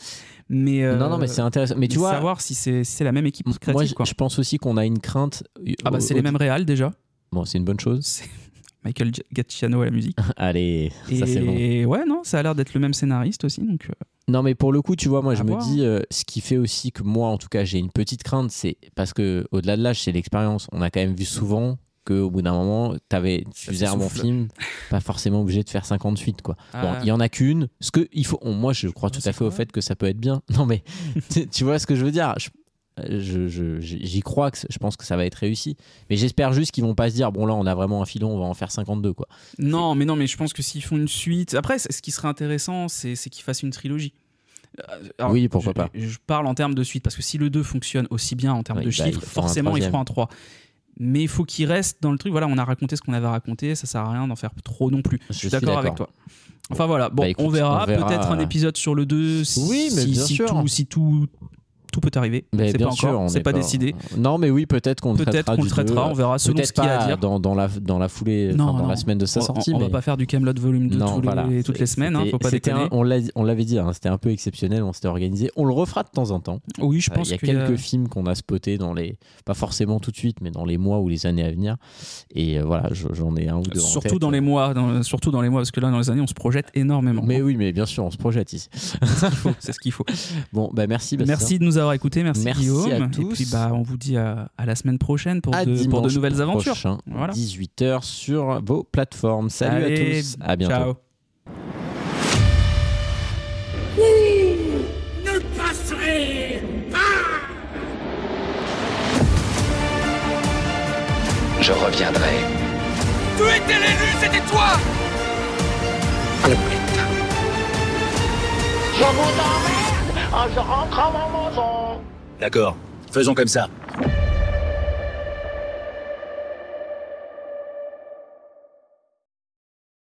Mais, non, mais c'est intéressant. Mais tu vois. Savoir si c'est la même équipe créative. Moi, quoi. Je pense aussi qu'on a une crainte. C'est les mêmes réals déjà. Bon, c'est une bonne chose. C'est Michael Giacchino à la musique. Allez, ça c'est bon. Et ouais, non, ça a l'air d'être le même scénariste aussi. Donc, non, mais pour le coup, tu vois, moi je me dis, ce qui fait aussi que moi, en tout cas, j'ai une petite crainte, c'est parce que au-delà de l'âge, c'est l'expérience. On a quand même vu souvent qu'au bout d'un moment, tu faisais un bon film, pas forcément obligé de faire 58, quoi. Bon, il y en a qu'une. Moi, je crois tout à fait au fait que ça peut être bien. Non, mais tu vois ce que je veux dire. J'y crois, je pense que ça va être réussi, mais j'espère juste qu'ils vont pas se dire bon là on a vraiment un filon, on va en faire 52 quoi. Non mais je pense que s'ils font une suite, après ce qui serait intéressant c'est qu'ils fassent une trilogie. Alors, oui, pourquoi pas. Je parle en termes de suite parce que si le 2 fonctionne aussi bien en termes de chiffres, forcément ils feront un 3. Mais il faut qu'ils restent dans le truc. Voilà, on a raconté ce qu'on avait raconté, ça sert à rien d'en faire trop non plus. Je suis d'accord avec toi. Enfin voilà, bon, écoute, on verra peut-être un épisode sur le 2 oui, mais bien sûr. Si tout tout peut arriver. Mais C'est bien pas sûr, encore, c'est pas décidé. Non, mais oui, peut-être qu'on le traitera qu'on le traitera, on verra selon ce qu'il y a à dire. Dans la foulée, dans la semaine de sa sortie. On va pas faire du Camelot volume 2 toutes les semaines, faut pas déconner. On l'avait dit, c'était un peu exceptionnel, on s'était organisé. On le refera de temps en temps. Oui, je pense qu'il y a quelques films qu'on a spotés pas forcément tout de suite, mais dans les mois ou les années à venir. Et voilà, j'en ai un ou deux en tête. Surtout dans les mois, parce que là, dans les années, on se projette énormément. Mais oui, mais bien sûr, on se projette ici. C'est ce qu'il faut. Bon, merci Bastien. Merci de nous avoir écoutés, merci Guillaume. À tous. Et puis on vous dit à la semaine prochaine pour de nouvelles aventures. Voilà. 18h sur vos plateformes. Salut à tous, à bientôt. Ciao. Ne passerez pas. Je reviendrai. Tu étais l'élu, c'était toi. Je vous emmerde, je rentre à ma maison. D'accord, faisons comme ça.